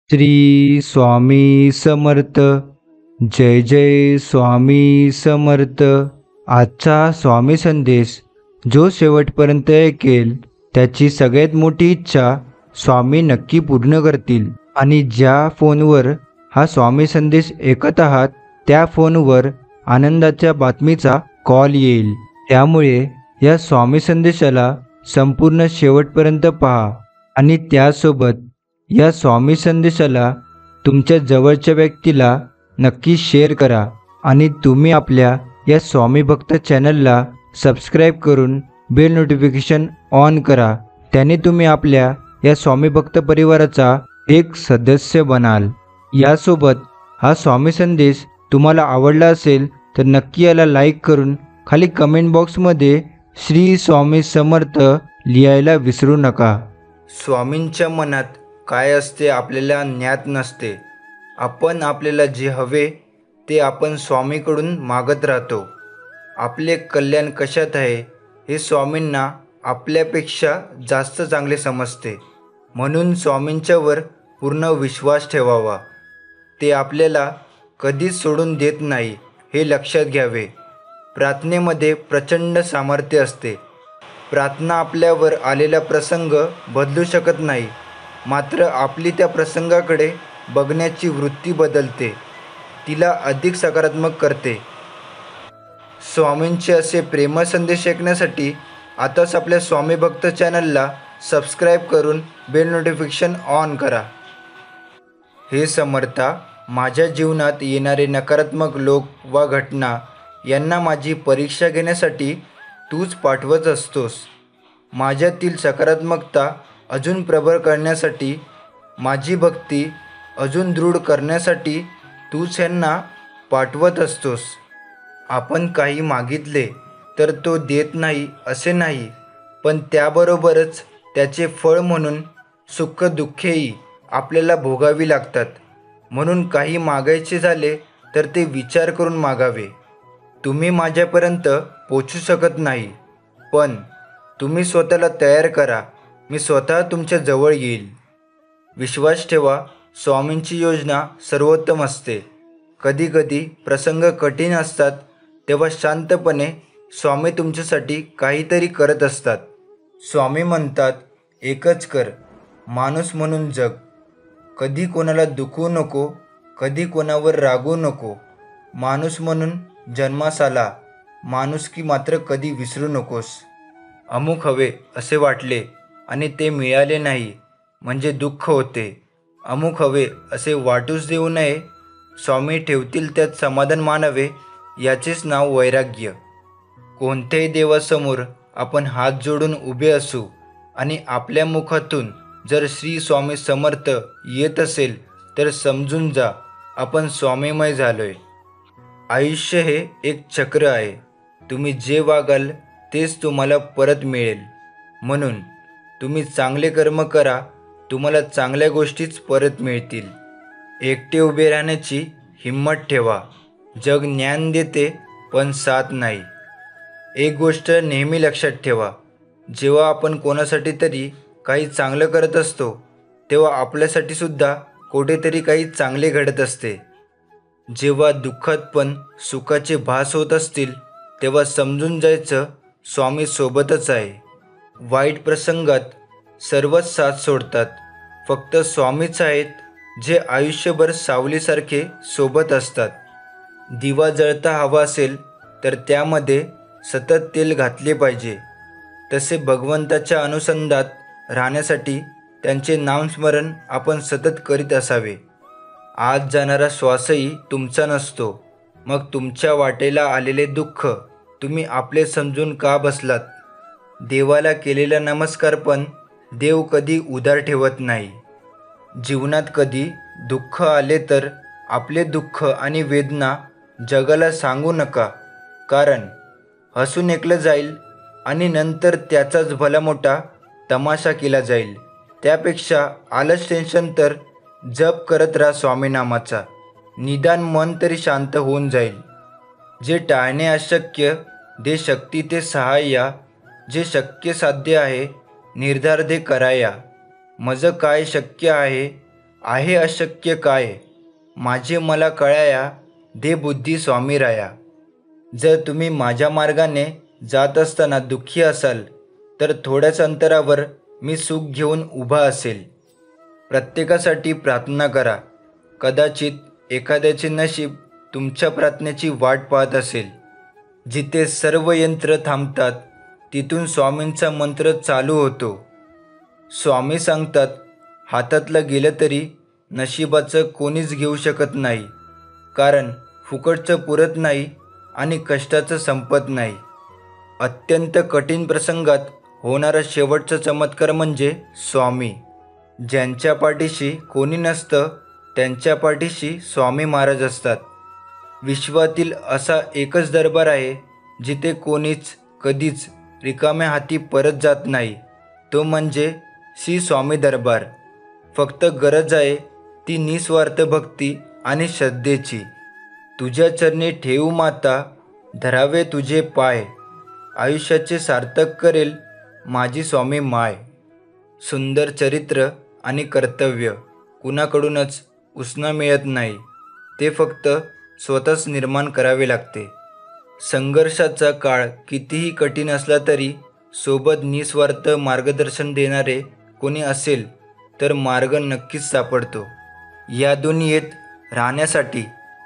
श्री स्वामी समर्थ. जय जय स्वामी समर्थ. आजचा स्वामी संदेश जो शेवटपर्यंत ऐकेल त्याची सगळ्यात मोठी इच्छा स्वामी नक्की पूर्ण करतील. आणि ज्या फोनवर हा स्वामी संदेश ऐकत आहात त्या फोनवर आनंदाच्या बातमीचा कॉल येईल. त्यामुळे या स्वामी संदेशाला संपूर्ण शेवटपर्यंत पहा आणि त्यासोबत या स्वामी संदेशाला तुमच्या जवळच्या व्यक्तीला नक्की शेअर करा. आणि तुम्ही आपल्या या स्वामी भक्त चॅनलला सबस्क्राईब करून बेल नोटिफिकेशन ऑन करा. त्याने तुम्ही आपल्या या स्वामी भक्त परिवाराचा एक सदस्य बनाल. यासोबत हा स्वामी संदेश तुम्हाला आवडला असेल तर नक्की याला लाईक करून खाली कमेंट बॉक्समध्ये श्री स्वामी समर्थ लिहायला विसरू नका. स्वामींच्या मनात काय असते आपल्याला ज्ञात नसते. आपल्याला जे हवे ते आपण स्वामीकडून मागत राहतो. आपले कल्याण कशात आहे हे स्वामींना आपल्यापेक्षा जास्त चांगले समजते. म्हणून स्वामींच्यावर पूर्ण विश्वास ठेवावा. ते आपल्याला कधीच सोडून देत नाही हे लक्षात घ्यावे. प्रार्थनेमध्ये प्रचंड सामर्थ्य असते. प्रार्थना आपल्यावर आलेला प्रसंग बदलू शकत नाही, मात्र आपली त्या प्रसंगाकडे बघण्याची वृत्ती बदलते, तिला अधिक सकारात्मक करते. स्वामींचे असे प्रेम संदेश ऐकण्यासाठी आताच आपल्या स्वामी भक्त चॅनलला सबस्क्राईब करून बेल नोटिफिकेशन ऑन करा. हे समर्था, माझ्या जीवनात येणारे नकारात्मक लोक व घटना यांना माझी परीक्षा घेण्यासाठी तूच पाठवत असतोस. माझ्यातील सकारात्मकता अजून प्रबळ करण्यासाठी, माझी भक्ती अजून दृढ करण्यासाठी तूच ह्यांना पाठवत असतोस. आपण काही मागितले तर तो देत नाही असे नाही, पण त्याबरोबरच त्याचे फळ म्हणून सुख दुःखेही आपल्याला भोगावी लागतात. म्हणून काही मागायचे झाले तर ते विचार करून मागावे. तुम्ही माझ्यापर्यंत पोचू शकत नाही, पण तुम्ही स्वतःला तयार करा, मी स्वतः तुमच्या जवळ येईल. विश्वास ठेवा, स्वामींची योजना सर्वोत्तम असते. कधीकधी प्रसंग कठीण असतात तेव्हा शांतपणे स्वामी तुमच्यासाठी काहीतरी करत असतात. स्वामी म्हणतात, एकच कर, माणूस म्हणून जग. कधी कोणाला दुखवू नको, कधी कोणावर रागवू नको. माणूस म्हणून जन्मास आला, माणुसकी मात्र कधी विसरू नकोस. अमुक हवे असे वाटले आणि ते मिळाले नाही म्हणजे दुःख होते. अमुक हवे असे वाटूच देऊ नये, स्वामी ठेवतील त्यात समाधान मानावे, याचेच नाव वैराग्य. कोणत्याही देवासमोर आपण हात जोडून उभे असू आणि आपल्या मुखातून जर श्री स्वामी समर्थ येत असेल तर समजून जा आपण स्वामीमय झालोय. आयुष्य हे एक चक्र आहे. तुम्ही जे वागाल तेच तुम्हाला परत मिळेल. म्हणून तुम्ही चांगले कर्म करा, तुम्हाला चांगल्या गोष्टीच परत मिळतील. एकटे उभे राहण्याची हिंमत ठेवा. जग ज्ञान देते पण साथ नाही. एक गोष्ट नेहमी लक्षात ठेवा, जेव्हा आपण कोणासाठी तरी काही चांगलं करत असतो तेव्हा आपल्यासाठी सुद्धा कुठेतरी काही चांगले घडत असते. जेव्हा दुःखात पण सुखाचे भास होत असतील तेव्हा समजून जायचं स्वामी सोबतच आहे. वाईट प्रसंगात सर्वच साथ सोडतात, फक्त स्वामीच आहेत जे आयुष्यभर सावलीसारखे सोबत असतात. दिवा जळता हवा असेल तर त्यामध्ये सतत तेल घातले पाहिजे. तसे भगवंताच्या अनुसंधानात राहण्यासाठी त्यांचे नामस्मरण आपण सतत करीत असावे. आज जाणारा श्वासही तुमचा नसतो. मग तुमच्या वाटेला आलेले दुःख तुम्ही आपले समजून का बसलात? देवाला केलेला नमस्कार पण देव कधी उधार ठेवत नाही. जीवनात कधी दुःख आले तर आपले दुःख आणि वेदना जगाला सांगू नका, कारण हसून ऐकलं जाईल आणि नंतर त्याचाच भला मोठा तमाशा केला जाईल. त्यापेक्षा आलंच टेन्शन तर जप करत राहा स्वामीनामाचा, निदान मन तरी शांत होऊन जाईल. जे टाळणे अशक्य दे शक्ती ते सहाय्या, जे शक्य साध्य आहे निर्धार दे कराया. मज काय शक्य आहे आहे अशक्य काय, माझे मला कळाया, दे बुद्धी स्वामी राया. जर तुम्ही माझ्या मार्गाने जात असताना दुःखी असाल तर थोड्याच अंतरावर मी सुख घेऊन उभा असेल. प्रत्येकासाठी प्रार्थना करा. कदाचित एखाद्याचे नशीब तुमच्या प्रार्थनेची वाट पाहत असेल. जिथे सर्व यंत्र थांबतात तिथून स्वामींचा मंत्र चालू होतो. स्वामी सांगतात, हातातलं गेलं तरी नशिबाचं कोणीच घेऊ शकत नाही, कारण फुकटचं पुरत नाही आणि कष्टाचं संपत नाही. अत्यंत कठीण प्रसंगात होणारा शेवटचा चमत्कार म्हणजे स्वामी. ज्यांच्या पाठीशी कोणी नसतं त्यांच्या पाठीशी स्वामी महाराज असतात. विश्वातील असा एकच दरबार आहे जिथे कोणीच कधीच रिकाम्या हाती परत जात नाही, तो म्हणजे श्री स्वामी दरबार. फक्त गरज आहे ती निस्वार्थ भक्ती आणि श्रद्धेची. तुझ्या चरणी ठेवू माता, धरावे तुझे पाय, आयुष्याचे सार्थक करेल माझी स्वामी माय. सुंदर चरित्र आणि कर्तव्य कुणाकडूनच उसणं मिळत नाही, ते फक्त स्वतःच निर्माण करावे लागते. संघर्षाचा काळ कितीही कठीण असला तरी सोबत निस्वार्थ मार्गदर्शन देणारे कोणी असेल तर मार्ग नक्कीच सापडतो. या दुनियेत राहण्यासाठी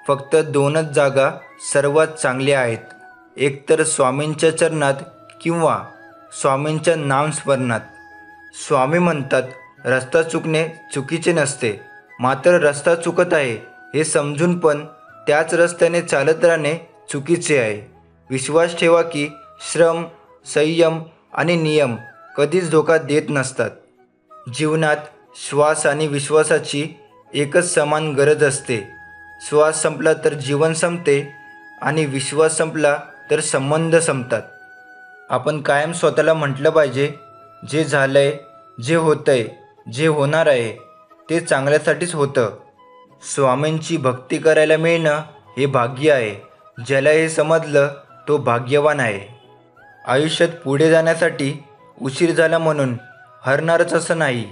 फक्त दोनच जागा सर्वात चांगल्या आहेत, एकतर स्वामींच्या चरणात किंवा स्वामींच्या नामस्मरणात. स्वामी म्हणतात, रस्ता चुकणे चुकीचे नसते, मात्र रस्ता चुकत आहे हे समजून पण त्याच रस्त्याने चालत राहणे चुकीचे आहे. विश्वास ठेवा की श्रम, संयम आणि नियम कधीच धोका देत नसतात. जीवनात श्वास आणि विश्वासाची एकच समान गरज असते. श्वास संपला तर जीवन संपते आणि विश्वास संपला तर संबंध संपतात. आपण कायम स्वतःला म्हटलं पाहिजे, जे झालंय, जे होतंय, जे होणार आहे ते चांगल्यासाठीच होतं. स्वामींची भक्ती करायला मिळणं हे भाग्य आहे. ज्याला हे समजलं तो भाग्यवान आहे. आयुष्यात पुढे जाण्यासाठी उशीर झाला म्हणून हरणारच असं नाही.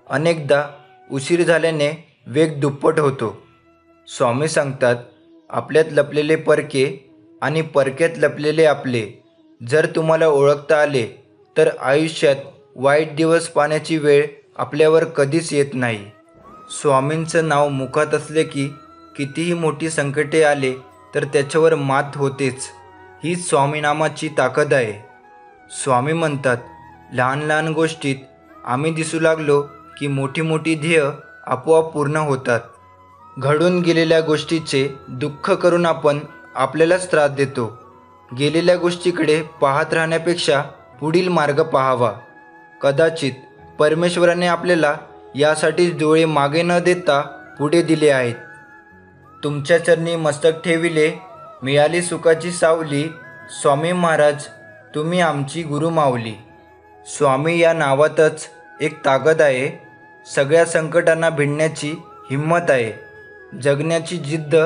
अनेकदा उशीर झाल्याने वेग दुप्पट होतो. स्वामी सांगतात, आपल्यात लपलेले परके आणि परक्यात लपलेले आपले जर तुम्हाला ओळखता आले तर आयुष्यात वाईट दिवस पाहण्याची वेळ आपल्यावर कधीच येत नाही. स्वामींचं नाव मुखात असले की कितीही मोठी संकटे आले तर त्याच्यावर मात होतेच. हीच स्वामीनामाची ताकद आहे. स्वामी म्हणतात, लहान लहान गोष्टीत आम्ही दिसू लागलो की मोठी मोठी ध्येय आपोआप पूर्ण होतात. घडून गेलेल्या गोष्टीचे दुःख करून आपण आपल्यालाच त्रास देतो. गेलेल्या गोष्टीकडे पाहत राहण्यापेक्षा पुढील मार्ग पाहावा. कदाचित परमेश्वराने आपल्याला यासाठीच डोळे मागे न देता पुढे दिले आहेत. तुमच्या चरणी मस्तक ठेविले, मिळाली सुखाची सावली, स्वामी महाराज तुम्ही आमची गुरु माऊली. स्वामी या नावातच एक ताकद आहे. सगळ्या संकटांना भिडण्याची हिंमत आहे. जगण्याची जिद्द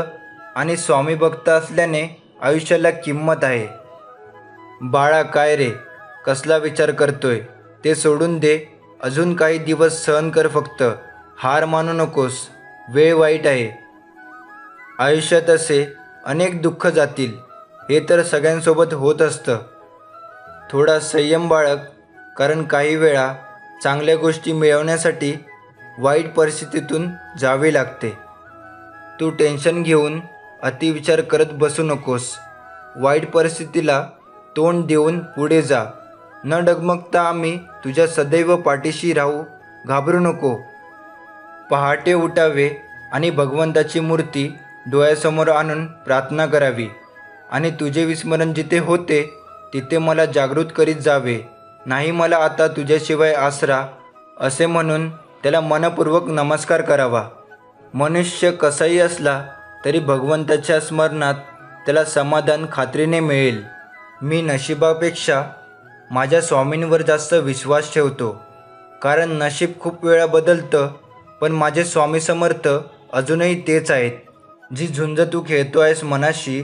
आणि स्वामी भक्त असल्याने आयुष्याला किंमत आहे. बाळा काय रे, कसला विचार करतोय, ते सोडून दे. अजून काही दिवस सहन कर फक्त. हार मानू नकोस, वेळ वाईट आहे. आयुष्यात असे अनेक दुःख जातील, हे तर सगळ्यांसोबत होत असतं. थोडा संयम बाळग, कारण काही वेळा चांगल्या गोष्टी मिळवण्यासाठी वाईट परिस्थितीतून जावे लागते. तू टेन्शन घेऊन अतिविचार करत बसू नकोस. वाईट परिस्थितीला तोंड देऊन पुढे जा. न डगमगता आम्ही तुझ्या सदैव पाठीशी राहू, घाबरू नको. पहाटे उठावे आणि भगवंताची मूर्ती डोळ्यासमोर आणून प्रार्थना करावी आणि तुझे विस्मरण जिथे होते तिथे मला जागृत करीत जावे. नाही मला आता तुझ्याशिवाय आसरा, असे म्हणून त्याला मनपूर्वक नमस्कार करावा. मनुष्य कसाही असला तरी भगवंताच्या स्मरणात त्याला समाधान खात्रीने मिळेल. मी नशिबापेक्षा माझ्या स्वामींवर जास्त विश्वास ठेवतो, कारण नशीब खूप वेळा बदलतं, पण माझे स्वामी समर्थ अजूनही तेच आहेत. जी झुंज तू खेळतो आहेस मनाशी,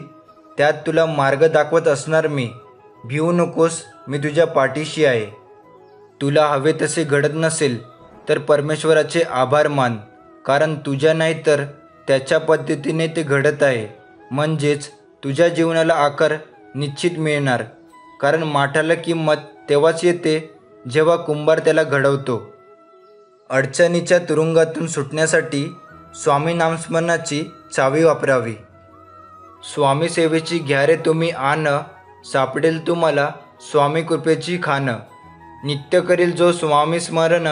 त्यात तुला मार्ग दाखवत असणार मी. भिवू नकोस, मी तुझ्या पाठीशी आहे. तुला हवे तसे घडत नसेल तर परमेश्वराचे आभार मान. कारण तुझ्या नाही तर त्याच्या पद्धतीने ते घडत आहे. म्हणजेच तुझ्या जीवनाला आकार निश्चित मिळणार. कारण माठाला किंमत तेव्हाच येते जेव्हा कुंभार त्याला घडवतो. अडचणीच्या तुरुंगातून सुटण्यासाठी स्वामी नामस्मरणाची चावी वापरावी. स्वामी सेवेची घ्या रे तुम्ही आन, सापडेल तुम्हाला स्वामी कृपेची खान. नित्य करील जो स्वामी स्मरण,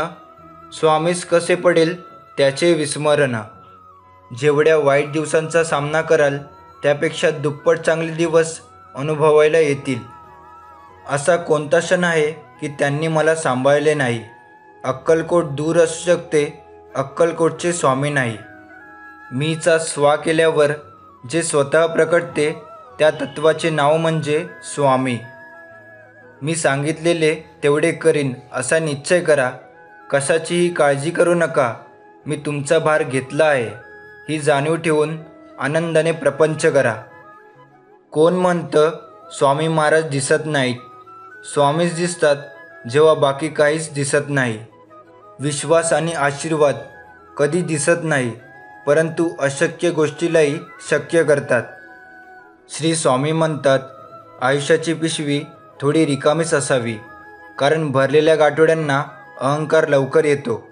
स्वामीस कसे पडेल त्याचे विस्मरण. जेवढ्या वाईट दिवसांचा सामना कराल त्यापेक्षा दुप्पट चांगले दिवस अनुभवायला येतील. असा कोणता क्षण आहे की त्यांनी मला सांभाळले नाही. अक्कलकोट दूर असू शकते, अक्कलकोटचे स्वामी नाही. मीचा स्वा केल्यावर जे स्वतः प्रकटते त्या तत्वाचे नाव म्हणजे स्वामी. मी सांगितलेले तेवढे करीन असा निश्चय करा. कशाचीही काळजी करू नका. मी तुमचा भार घेतला आहे ही जाणीव ठेवून आनंदाने प्रपंच करा. कोण म्हणतं स्वामी महाराज दिसत नाहीत? स्वामीच दिसतात जेव्हा बाकी काहीच दिसत नाही. विश्वास आणि आशीर्वाद कधी दिसत नाही, परंतु अशक्य गोष्टीलाही शक्य करतात. श्री स्वामी म्हणतात, आयुष्याची पिशवी थोडी रिकामीच असावी, कारण भरलेल्या गाठोड्यांना अहंकार लवकर येतो.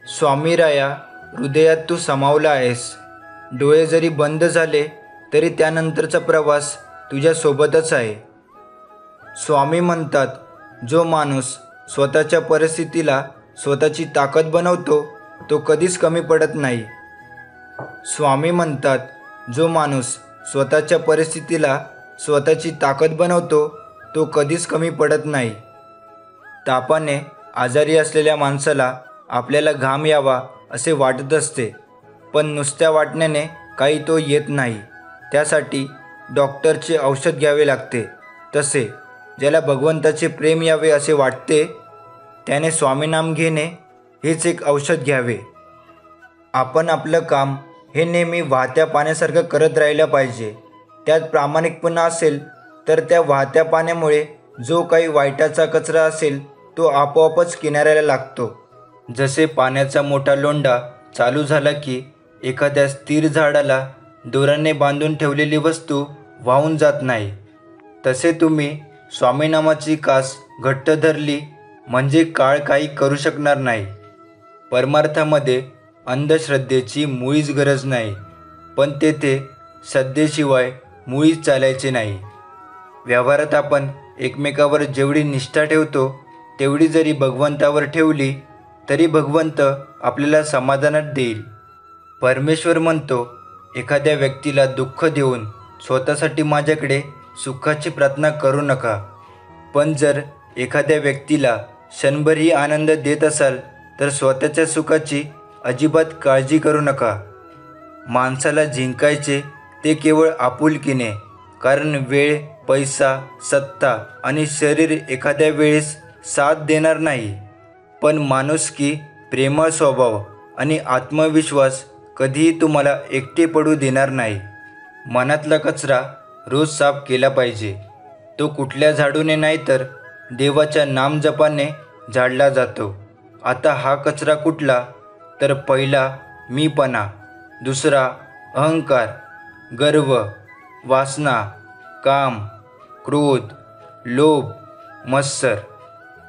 स्वामीराया, हृदयात तू समावला आहेस. डोळे जरी बंद झाले तरी त्यानंतरचा प्रवास तुझ्यासोबतच आहे. स्वामी म्हणतात, जो माणूस स्वतःच्या परिस्थितीला स्वतःची ताकद बनवतो तो कधीच कमी पडत नाही. स्वामी म्हणतात, जो माणूस स्वतःच्या परिस्थितीला स्वतःची ताकद बनवतो तो कधीच कमी पडत नाही. तापाने आजारी असलेल्या माणसाला आपल्याला घाम यावा असे वाटत असते, पण नुसत्या वाटण्याने काही तो येत नाही. त्यासाठी डॉक्टरचे औषध घ्यावे लागते. तसे ज्याला भगवंताचे प्रेम यावे असे वाटते त्याने स्वामीनाम घेणे हेच एक औषध घ्यावे. आपण आपलं काम हे नेहमी वाहत्या पाण्यासारखं करत राहिलं पाहिजे. त्यात प्रामाणिकपणा असेल तर त्या वाहत्या पाण्यामुळे जो काही वाईटाचा कचरा असेल तो आपोआपच किनाऱ्याला लागतो. जसे पाण्याचा मोठा लोंढा चालू झाला की एखाद्या स्थिर झाडाला दोऱ्याने बांधून ठेवलेली वस्तू वाहून जात नाही, तसे तुम्ही स्वामीनामाची कास घट्ट धरली म्हणजे काळ काही करू शकणार नाही. परमार्थामध्ये अंधश्रद्धेची मुळीच गरज नाही, पण तेथे श्रद्धेशिवाय मुळीच चालायचे नाही. व्यवहारात आपण एकमेकावर जेवढी निष्ठा ठेवतो तेवढी जरी भगवंतावर ठेवली तरी भगवंत आपल्याला समाधानात देईल. परमेश्वर म्हणतो, एखाद्या व्यक्तीला दुःख देऊन स्वतःसाठी माझ्याकडे सुखाची प्रार्थना करू नका. पण जर एखाद्या व्यक्तीला क्षणभरही आनंद देत असाल तर स्वतःच्या सुखाची अजिबात काळजी करू नका. माणसाला जिंकायचे ते केवळ आपुलकीने, कारण वेळ, पैसा, सत्ता आणि शरीर एखाद्या वेळेस साथ देणार नाही, पण माणुसकी, प्रेमळ स्वभाव आणि आत्मविश्वास कधीही तुम्हाला एकटे पडू देणार नाही. मनातला कचरा रोज साफ केला पाहिजे. तो कुठल्या झाडूने नाही तर देवाच्या नामजपाने झाडला जातो. आता हा कचरा कुठला? तर पहिला मीपणा, दुसरा अहंकार, गर्व, वासना, काम, क्रोध, लोभ, मत्सर.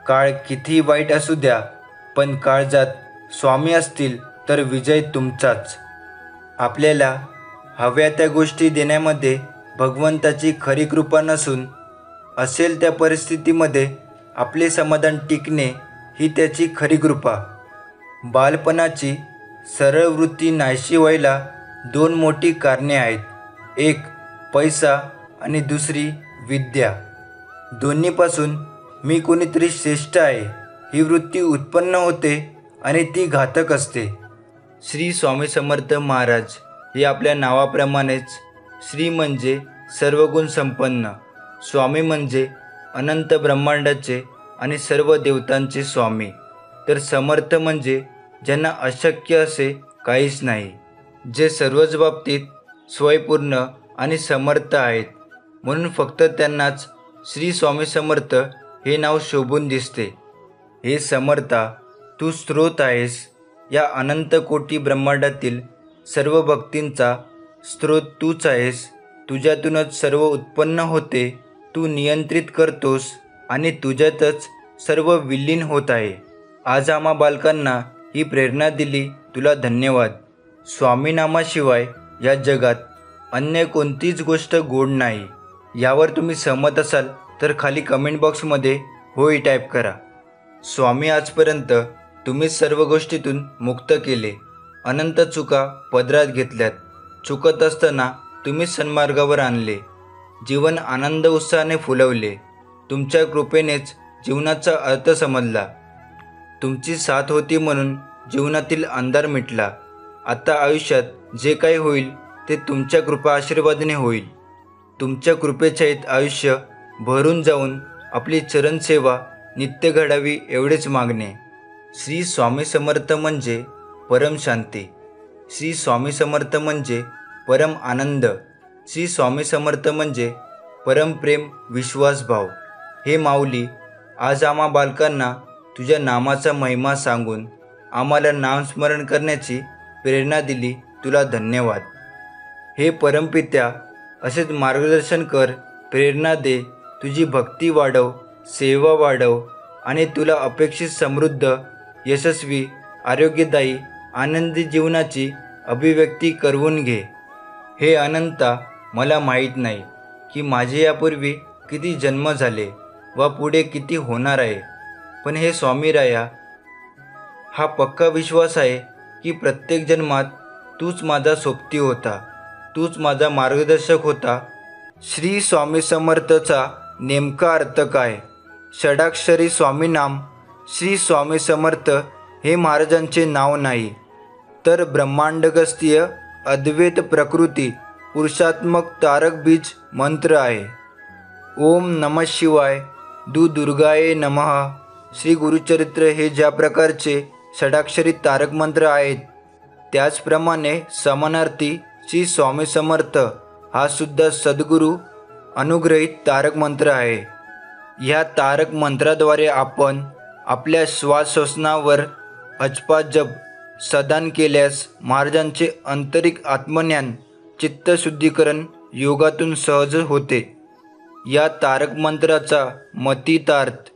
काळ कितीही वाईट असू द्या, पण काळजात स्वामी असतील तर विजय तुमचाच. आपल्याला हव्या त्या गोष्टी देण्यामध्ये भगवंताची खरी कृपा नसून असेल त्या परिस्थितीमध्ये आपले समाधान टिकणे ही त्याची खरी कृपा. बालपणाची सरळ वृत्ती नाहीशी व्हायला दोन मोठी कारणे आहेत. एक पैसा आणि दुसरी विद्या. दोन्हीपासून मी कोणीतरी श्रेष्ठ आहे ही वृत्ती उत्पन्न होते आणि ती घातक असते. श्री स्वामी समर्थ महाराज हे आपल्या नावाप्रमाणेच श्री म्हणजे सर्वगुण संपन्न, स्वामी म्हणजे अनंत ब्रह्मांडाचे आणि सर्व देवतांचे स्वामी, तर समर्थ म्हणजे ज्यांना अशक्य असे काहीच नाही, जे सर्वच बाबतीत स्वयंपूर्ण आणि समर्थ आहेत. म्हणून फक्त त्यांनाच श्री स्वामी समर्थ हे नाव शोभून दिसते. हे समर्था, तू स्रोत आहेस. या अनंत कोटी ब्रह्मांडातील सर्व भक्तींचा स्रोत तूच आहेस. तुझ्यातूनच सर्व उत्पन्न होते. तू नियंत्रित करतोस आणि तुझ्यातच सर्व विलीन होत आहे. आज आम्हा बालकांना ही प्रेरणा दिली, तुला धन्यवाद. स्वामी नामाशिवाय या जगात अन्य कोणतीच गोष्ट गोड नाही. यावर तुम्ही सहमत असाल तर खाली कमेंट बॉक्समध्ये होय टाईप करा. स्वामी, आजपर्यंत तुम्हीच सर्व गोष्टीतून मुक्त केले. अनंत चुका पदरात घेतल्यात. चुकत असताना तुम्हीच सन्मार्गावर आणले. जीवन आनंद उत्साहाने फुलवले. तुमच्या कृपेनेच जीवनाचा अर्थ समजला. तुमची साथ होती म्हणून जीवनातील अंधार मिटला. आता आयुष्यात जे काही होईल ते तुमच्या कृपा आशीर्वादाने होईल. तुमच्या कृपेछायेत आयुष्य भरून जाऊन आपली चरणसेवा नित्य घडावी एवढेच मागणे. श्री स्वामी समर्थ म्हणजे परम शांती. श्री स्वामी समर्थ म्हणजे परम आनंद. श्री स्वामी समर्थ म्हणजे परम प्रेम, विश्वासभाव. हे माऊली, आज आम्हा बालकांना तुझ्या नामाचा महिमा सांगून आम्हाला नामस्मरण करण्याची प्रेरणा दिली, तुला धन्यवाद. हे परमपित्या, असेच मार्गदर्शन कर, प्रेरणा दे. तुझी भक्ती वाढव, सेवा वाढव आणि तुला अपेक्षित समृद्ध, यशस्वी, आरोग्यदायी, आनंदी जीवनाची अभिव्यक्ती करवून घे. हे अनंता, मला माहीत नाही की माझे यापूर्वी किती जन्म झाले व पुढे किती होणार आहे, पण हे स्वामीराया, हा पक्का विश्वास आहे की प्रत्येक जन्मात तूच माझा सोबती होता, तूच माझा मार्गदर्शक होता. श्री स्वामी समर्थचा नेमका अर्थ काय? षडाक्षरी स्वामी नाम. श्री स्वामी समर्थ हे महाराजांचे नाव नाही, तर ब्रह्मांडगस्तीय अद्वैत प्रकृती पुरुषात्मक तारक बीज मंत्र आहे. ओम नमः शिवाय, दुर्गाये नमः. श्री गुरुचरित्र हे ज्या प्रकारचे षडाक्षरी तारक मंत्र आहेत, त्याचप्रमाणे समानार्थी श्री स्वामी समर्थ हा सुद्धा सद्गुरू अनुग्रहित तारक मंत्र आहे. ह्या तारक मंत्राद्वारे आपण आपल्या श्वासोच्छ्वासावर अजपा जप सदान केल्यास महाराजांचे आंतरिक आत्मज्ञान, चित्तशुद्धीकरण योगातून सहज होते. या तारक मंत्राचा मतितार्थ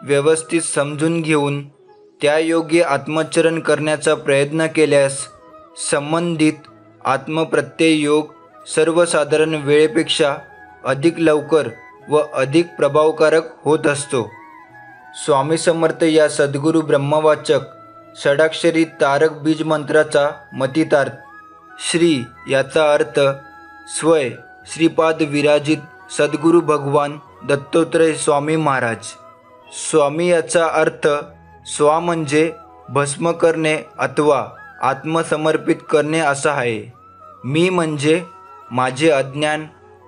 व्यवस्थित समजून घेऊन त्यायोगे आत्मचरण करण्याचा प्रयत्न केल्यास संबंधित आत्मप्रत्यय योग सर्वसाधारण वेळेपेक्षा अधिक लवकर व अधिक प्रभावकारक होत असतो. स्वामी समर्थ या सद्गुरू ब्रह्मवाचक षडाक्षरी तारक बीज मंत्राचा मतितार्थ. श्री याचा अर्थ स्वय श्रीपाद विराजित सद्गुरू भगवान दत्तात्रय स्वामी महाराज. स्वामी याचा अर्थ स्वा म्हणजे भस्म करणे अथवा आत्मसमर्पित करणे असा आहे. मी म्हणजे माझे अज्ञान,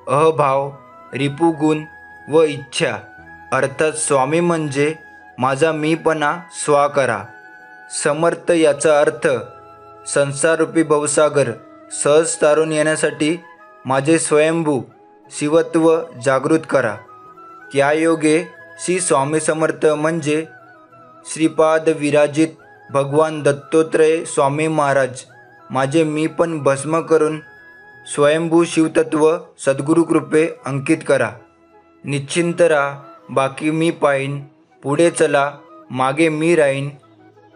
अहभाव, रिपुगुण व इच्छा, अर्थात स्वामी म्हणजे माझा मीपणा स्वा करा. समर्थ याचा अर्थ संसाररूपी भवसागर सहज तारून येण्यासाठी माझे स्वयंभू शिवत्व जागृत करा. त्यायोगे श्री स्वामी समर्थ म्हणजे श्रीपाद विराजित भगवान दत्तात्रय स्वामी महाराज माझे मीपण भस्म करून स्वयंभू शिवतत्व सद्गुरुकृपे अंकित करा. निश्चिंत राहा, बाकी मी पाहीन. पुढे चला, मागे मी राहीन.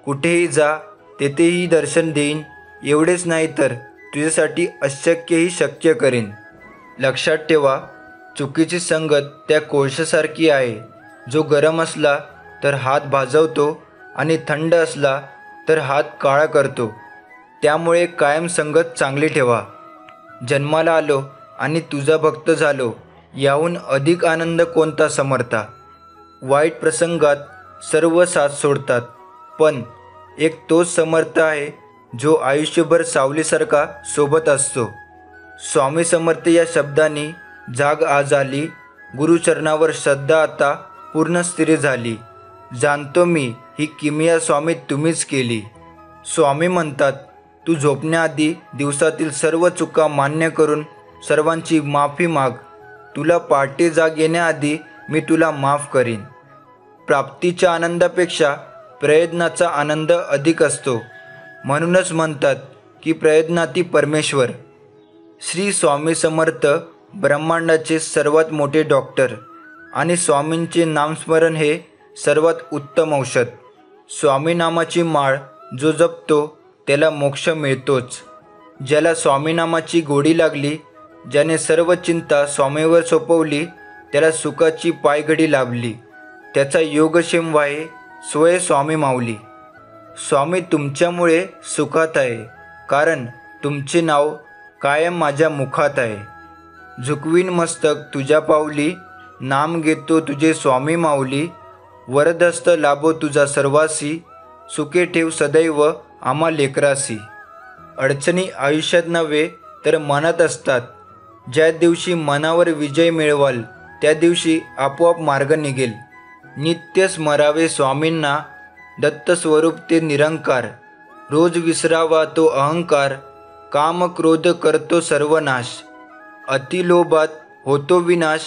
कुठेही जा, तेथेही दर्शन देईन. एवढेच नाही तर तुझ्यासाठी अशक्यही शक्य करेन. लक्षात ठेवा, चुकीची संगत त्या कोळशासारखी आहे, जो गरम असला तर हात भाजवतो आणि थंड असला तर हात काळा करतो. त्यामुळे कायम संगत चांगली ठेवा. जन्माला आलो आणि तुझा भक्त झालो, याहून अधिक आनंद कोणता समर्था. वाईट प्रसंगात सर्व साथ सोडतात, पण एक तोच समर्थ आहे जो आयुष्यभर सावलीसारखा सोबत असतो. स्वामी समर्थ या शब्दांनी जाग आज आली. गुरुचरणावर श्रद्धा आता पूर्ण स्थिर झाली. जाणतो मी ही किमया स्वामी तुम्हीच केली. स्वामी म्हणतात, तू झोपण्याआधी दिवसातील सर्व चुका मान्य करून सर्वांची माफी माग. तुला पहाटे जाग येण्याआधी मी तुला माफ करीन. प्राप्तीच्या आनंदापेक्षा प्रयत्नाचा आनंद अधिक असतो. म्हणूनच म्हणतात की प्रयत्नाती परमेश्वर. श्री स्वामी समर्थ ब्रह्मांडाचे सर्वात मोठे डॉक्टर आणि स्वामींचे नामस्मरण हे सर्वात उत्तम औषध. स्वामी नामाची माळ जो जपतो त्याला मोक्ष मिळतोच. ज्याला स्वामी नामाची गोडी लागली, ज्याने सर्व चिंता स्वामीवर सोपवली, त्याला सुखाची पायघडी लाभली. त्याचा योगक्षेम वाहे स्वय स्वामी माऊली. स्वामी तुमच्यामुळे सुखात आहे, कारण तुमचे नाव कायम माझ्या मुखात आहे. झुकवीन मस्तक तुझ्या पावली, नाम घेतो तुझे स्वामी माऊली. वरदहस्त लाभो तुझा सर्वासी, सुखे ठेव सदैव आम्हा लेकरासी. अडचणी आयुष्यात नव्हे तर मनात असतात. ज्या दिवशी मनावर विजय मिळवाल त्या दिवशी आपोआप मार्ग निघेल. नित्य स्मरावे स्वामींना, दत्त स्वरूप ते निरंकार. रोज विसरावा तो अहंकार, काम क्रोध करतो सर्वनाश. अतिलोभात होतो विनाश,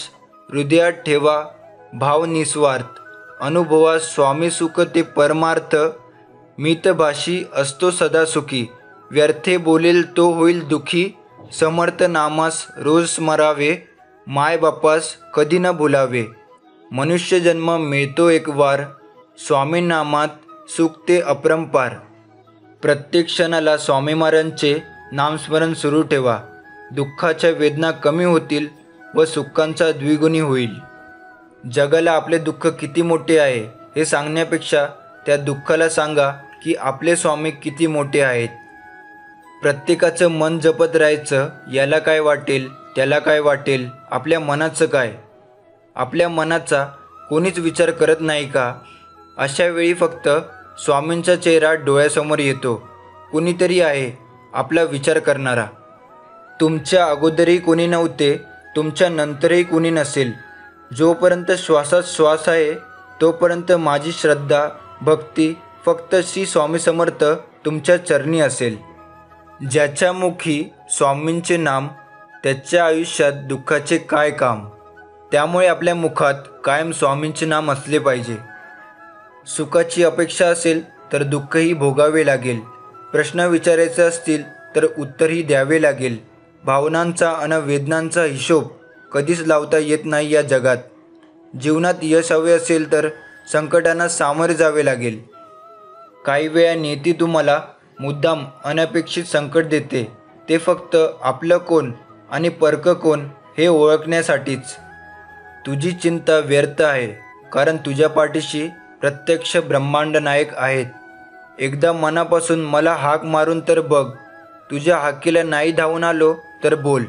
हृदयात ठेवा भाव निस्वार्थ. अनुभवा स्वामी सुख ते परमार्थ, मितभाषी असतो सदा सुखी. व्यर्थे बोलेल तो होईल दुखी, समर्थ नामास रोज स्मरावे. माय बापास कधी न भुलावे, मनुष्य जन्म मिळतो एक वार. स्वामी नामात सुख ते अपरंपार. प्रत्येक क्षणाला स्वामी महाराजांचे नामस्मरण सुरू ठेवा. दुःखाच्या वेदना कमी होतील व सुखांचा द्विगुणी होईल. जगाला आपले दुःख किती मोठे आहे हे सांगण्यापेक्षा त्या दुःखाला सांगा की आपले स्वामी किती मोठे आहेत. प्रत्येकाचं मन जपत राहायचं. याला काय वाटेल, त्याला काय वाटेल, आपल्या मनाचं काय? आपल्या मनाचा कोणीच विचार करत नाही का? अशा वेळी फक्त स्वामींचा चेहरा डोळ्यासमोर येतो. कुणीतरी आहे आपला विचार करणारा. तुमच्या अगोदरही कोणी नव्हते, तुमच्या नंतरही कोणी नसेल. जोपर्यंत श्वासात श्वास आहे तोपर्यंत माझी श्रद्धा भक्ती फक्त श्री स्वामी समर्थ तुमच्या चरणी असेल. ज्याच्या मुखी स्वामींचे नाम, त्याच्या आयुष्यात दुःखाचे काय काम. त्यामुळे आपल्या मुखात कायम स्वामींचे नाम असले पाहिजे. सुखाची अपेक्षा असेल तर दुःखही भोगावे लागेल. प्रश्न विचारायचे असतील तर उत्तरही द्यावे लागेल. भावनांचा आणि वेदनांचा हिशोब कधीच लावता येत नाही या जगात. जीवनात यश हवे असेल तर संकटांना सामोरे जावे लागेल. काही वेळा नियती तुम्हाला मुद्दाम अनपेक्षित संकट देते, ते फक्त आपलं कोण आणि परकं कोण हे ओळखण्यासाठीच. तुझी चिंता व्यर्थ आहे, कारण तुझ्या पाठीशी प्रत्यक्ष ब्रह्मांड नायक आहेत. एकदा मनापासून मला हाक मारून तर बघ. तुझ्या हाकेला नाही धावून आलो तर बोल.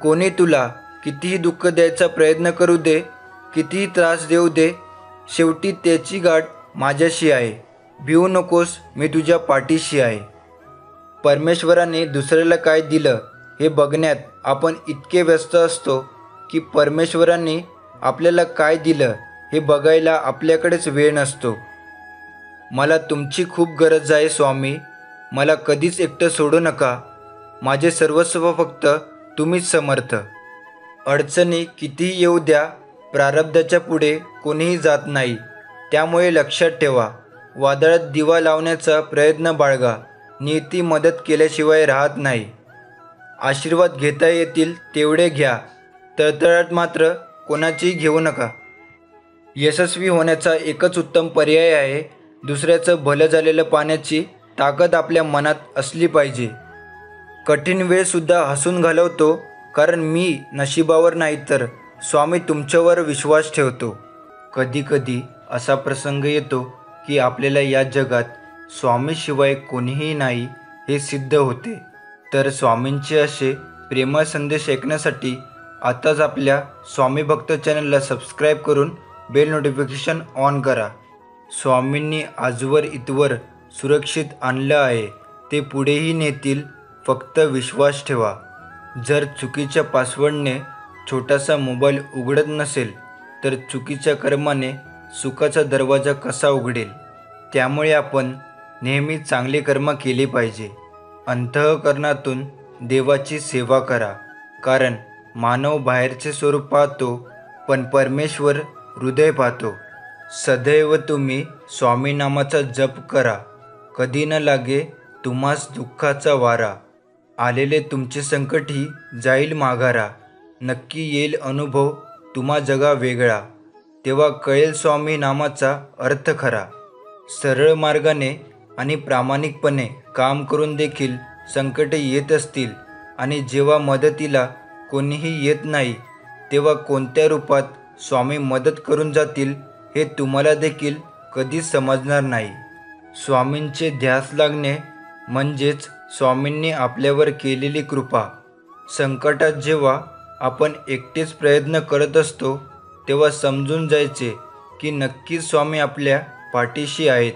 कोणी तुला कितीही दुःख द्यायचा प्रयत्न करू दे, कितीही त्रास देऊ दे, शेवटी त्याची गाठ माझ्याशी आहे. भिवू नकोस, मी तुझ्या पाठीशी आहे. परमेश्वराने दुसऱ्याला काय दिलं हे बघण्यात आपण इतके व्यस्त असतो की परमेश्वरांनी आपल्याला काय दिलं हे बघायला आपल्याकडेच वेळ नसतो. मला तुमची खूप गरज आहे स्वामी. मला कधीच एकटं सोडू नका. माझे सर्वस्व फक्त तुम्हीच समर्थ. अडचणी कितीही येऊ द्या, प्रारब्धाच्या पुढे कोणीही जात नाही. त्यामुळे लक्षात ठेवा, वादळात दिवा लावण्याचा प्रयत्न बाळगा. नियती मदत केल्याशिवाय राहत नाही. आशीर्वाद घेता येतील तेवढे घ्या, तळतळाट मात्र कोणाचीही घेऊ नका. यशस्वी होण्याचा एकच उत्तम पर्याय आहे, दुसऱ्याचं भलं झालेलं पाहण्याची ताकद आपल्या मनात असली पाहिजे. कठीण वेळसुद्धा हसून घालवतो, कारण मी नशिबावर नाही तर स्वामी तुमच्यावर विश्वास ठेवतो. कधीकधी असा प्रसंग येतो की आपल्याला या जगात स्वामीशिवाय कोणीही नाही हे सिद्ध होते. तर स्वामींचे असे प्रेमळ संदेश ऐकण्यासाठी आताच आपल्या स्वामी भक्त चॅनलला सबस्क्राईब करून बेल नोटिफिकेशन ऑन करा. स्वामींनी आजवर इथवर सुरक्षित आणलं आहे, ते पुढेही नेतील, फक्त विश्वास ठेवा. जर चुकीच्या पासवर्डने छोटासा मोबाईल उघडत नसेल तर चुकीच्या कर्माने सुखाचा दरवाजा कसा उघडेल. त्यामुळे आपण नेहमी चांगले कर्म केले पाहिजे. अंतःकरणातून देवाची सेवा करा, कारण मानव बाहेरचे स्वरूप पाहतो पण परमेश्वर हृदय पाहतो. सदैव तुम्ही स्वामी नामाचा जप करा, कधी न लागे तुम्हास दुःखाचा वारा. आलेले तुमचे संकटही जाईल माघारा. नक्की येईल अनुभव तुम्हा जगा वेगळा. तेव्हा कळेल स्वामी नामाचा अर्थ खरा. सरळ मार्गाने आणि प्रामाणिकपणे काम करून देखील संकटे येत असतील आणि जेव्हा मदतीला कोणीही येत नाही तेव्हा कोणत्या रूपात स्वामी मदत करून जातील हे तुम्हाला देखील कधीच समजणार नाही. स्वामींचे ध्यास लागणे म्हणजेच स्वामींनी आपल्यावर केलेली कृपा. संकटात जेव्हा आपण एकटेच प्रयत्न करत असतो तेव्हा समजून जायचे की नक्कीच स्वामी आपल्या पाठीशी आहेत.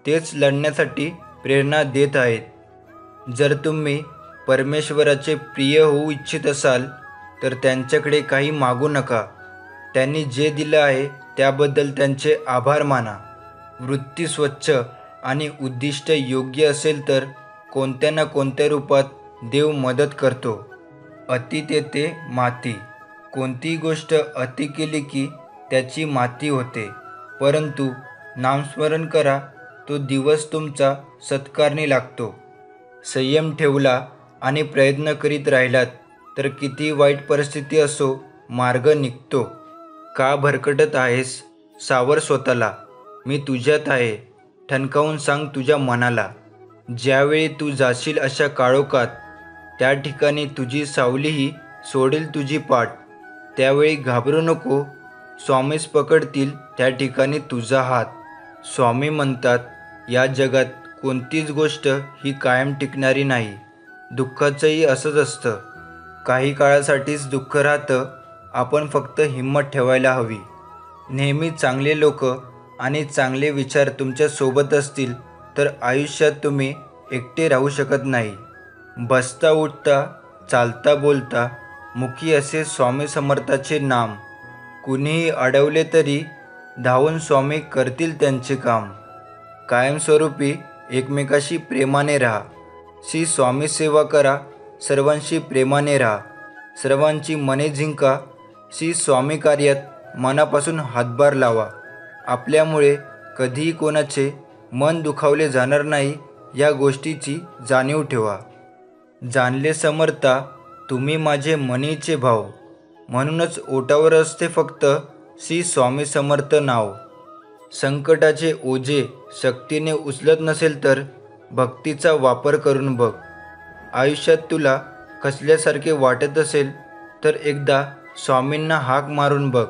तेच लढण्यासाठी प्रेरणा देत आहेत. जर तुम्ही परमेश्वराचे प्रिय होऊ इच्छित असाल तर त्यांच्याकडे काही मागू नका. त्यांनी जे दिलं आहे त्याबद्दल त्यांचे आभार माना. वृत्ती स्वच्छ आणि उद्दिष्ट योग्य असेल तर कोणत्या ना कोणत्या रूपात देव मदत करतो. अति तेथे माती. कोणतीही गोष्ट अति केली की त्याची माती होते. परंतु नामस्मरण करा, तो दिवस तुमचा सत्कारणी लागतो. संयम ठेवला आणि प्रयत्न करीत राहिलात तर किती वाईट परिस्थिती असो मार्ग निघतो. का भरकटत आहेस? सावर स्वतःला. मी तुझ्यात आहे. ठणकावून सांग तुझ्या मनाला. ज्यावेळी तू जाशील अशा काळोखात त्या ठिकाणी तुझी सावलीही सोडेल तुझी पाठ. त्यावेळी घाबरू नको. स्वामीच पकडतील त्या ठिकाणी तुझा हात. स्वामी म्हणतात या जगात कोणतीच गोष्ट ही कायम टिकणारी नाही. दुःखाचंही असंच असतं. काही काळासाठीच दुःख राहतं. आपण फक्त हिंमत ठेवायला हवी. नेहमी चांगले लोक आणि चांगले विचार तुमच्या सोबत असतील तर आयुष्यात तुम्ही एकटे राहू शकत नाही. बसता उठता चालता बोलता मुखी असे स्वामी समर्थाचे नाम. कुणीही अडवले तरी धावून स्वामी करतील त्यांचे काम. कायमस्वरूपी एकमेकाशी प्रेमाने राहा. श्री स्वामी सेवा करा. सर्वांशी प्रेमाने राहा. सर्वांची मने जिंका. श्री स्वामी कार्यात मनापासून हातभार लावा. आपल्यामुळे कधीही कोणाचे मन दुखावले जाणार नाही या गोष्टीची जाणीव ठेवा. जाणले समर्था तुम्ही माझे मनीचे भाव. म्हणूनच ओठावर असते फक्त श्री स्वामी समर्थ नाव. संकटाचे ओझे शक्तीने उचलत नसेल तर भक्तीचा वापर करून बघ. आयुष्यात तुला खचल्यासारखे वाटत असेल तर एकदा स्वामींना हाक मारून बघ.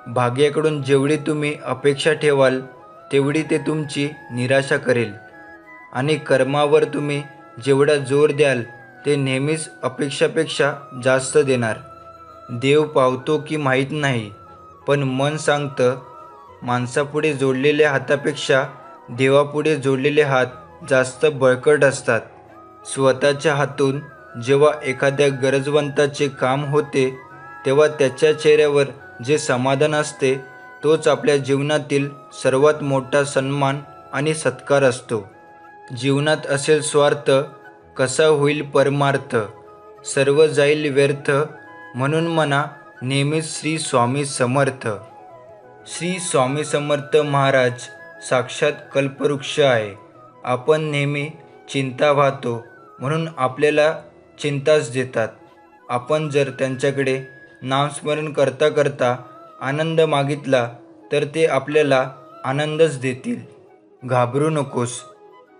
भाग्याकडून जेवढी तुम्ही अपेक्षा ठेवाल तेवढी ते तुमची निराशा करेल आणि कर्मावर तुम्ही जेवढा जोर द्याल ते नेहमीच अपेक्षापेक्षा जास्त देणार. देव पावतो की माहीत नाही, पण मन सांगतं माणसापुढे जोडलेल्या हातापेक्षा देवापुढे जोडलेले हात जास्त बळकट असतात. स्वतःच्या हातून जेव्हा एखाद्या गरजवंताचे काम होते तेव्हा त्याच्या चेहऱ्यावर जे समाधान असते तोच आपल्या जीवनातील सर्वात मोठा सन्मान आणि सत्कार असतो. जीवनात असेल स्वार्थ कसा होईल परमार्थ. सर्व जाईल व्यर्थ म्हणून म्हणा नेहमीच श्री स्वामी समर्थ. श्री स्वामी समर्थ महाराज साक्षात कल्पवृक्ष आहे. आपण नेहमी चिंता वाहतो म्हणून आपल्याला चिंताच देतात. आपण जर त्यांच्याकडे नामस्मरण करता करता आनंद मागितला तर ते आपल्याला आनंदच देतील. घाबरू नकोस.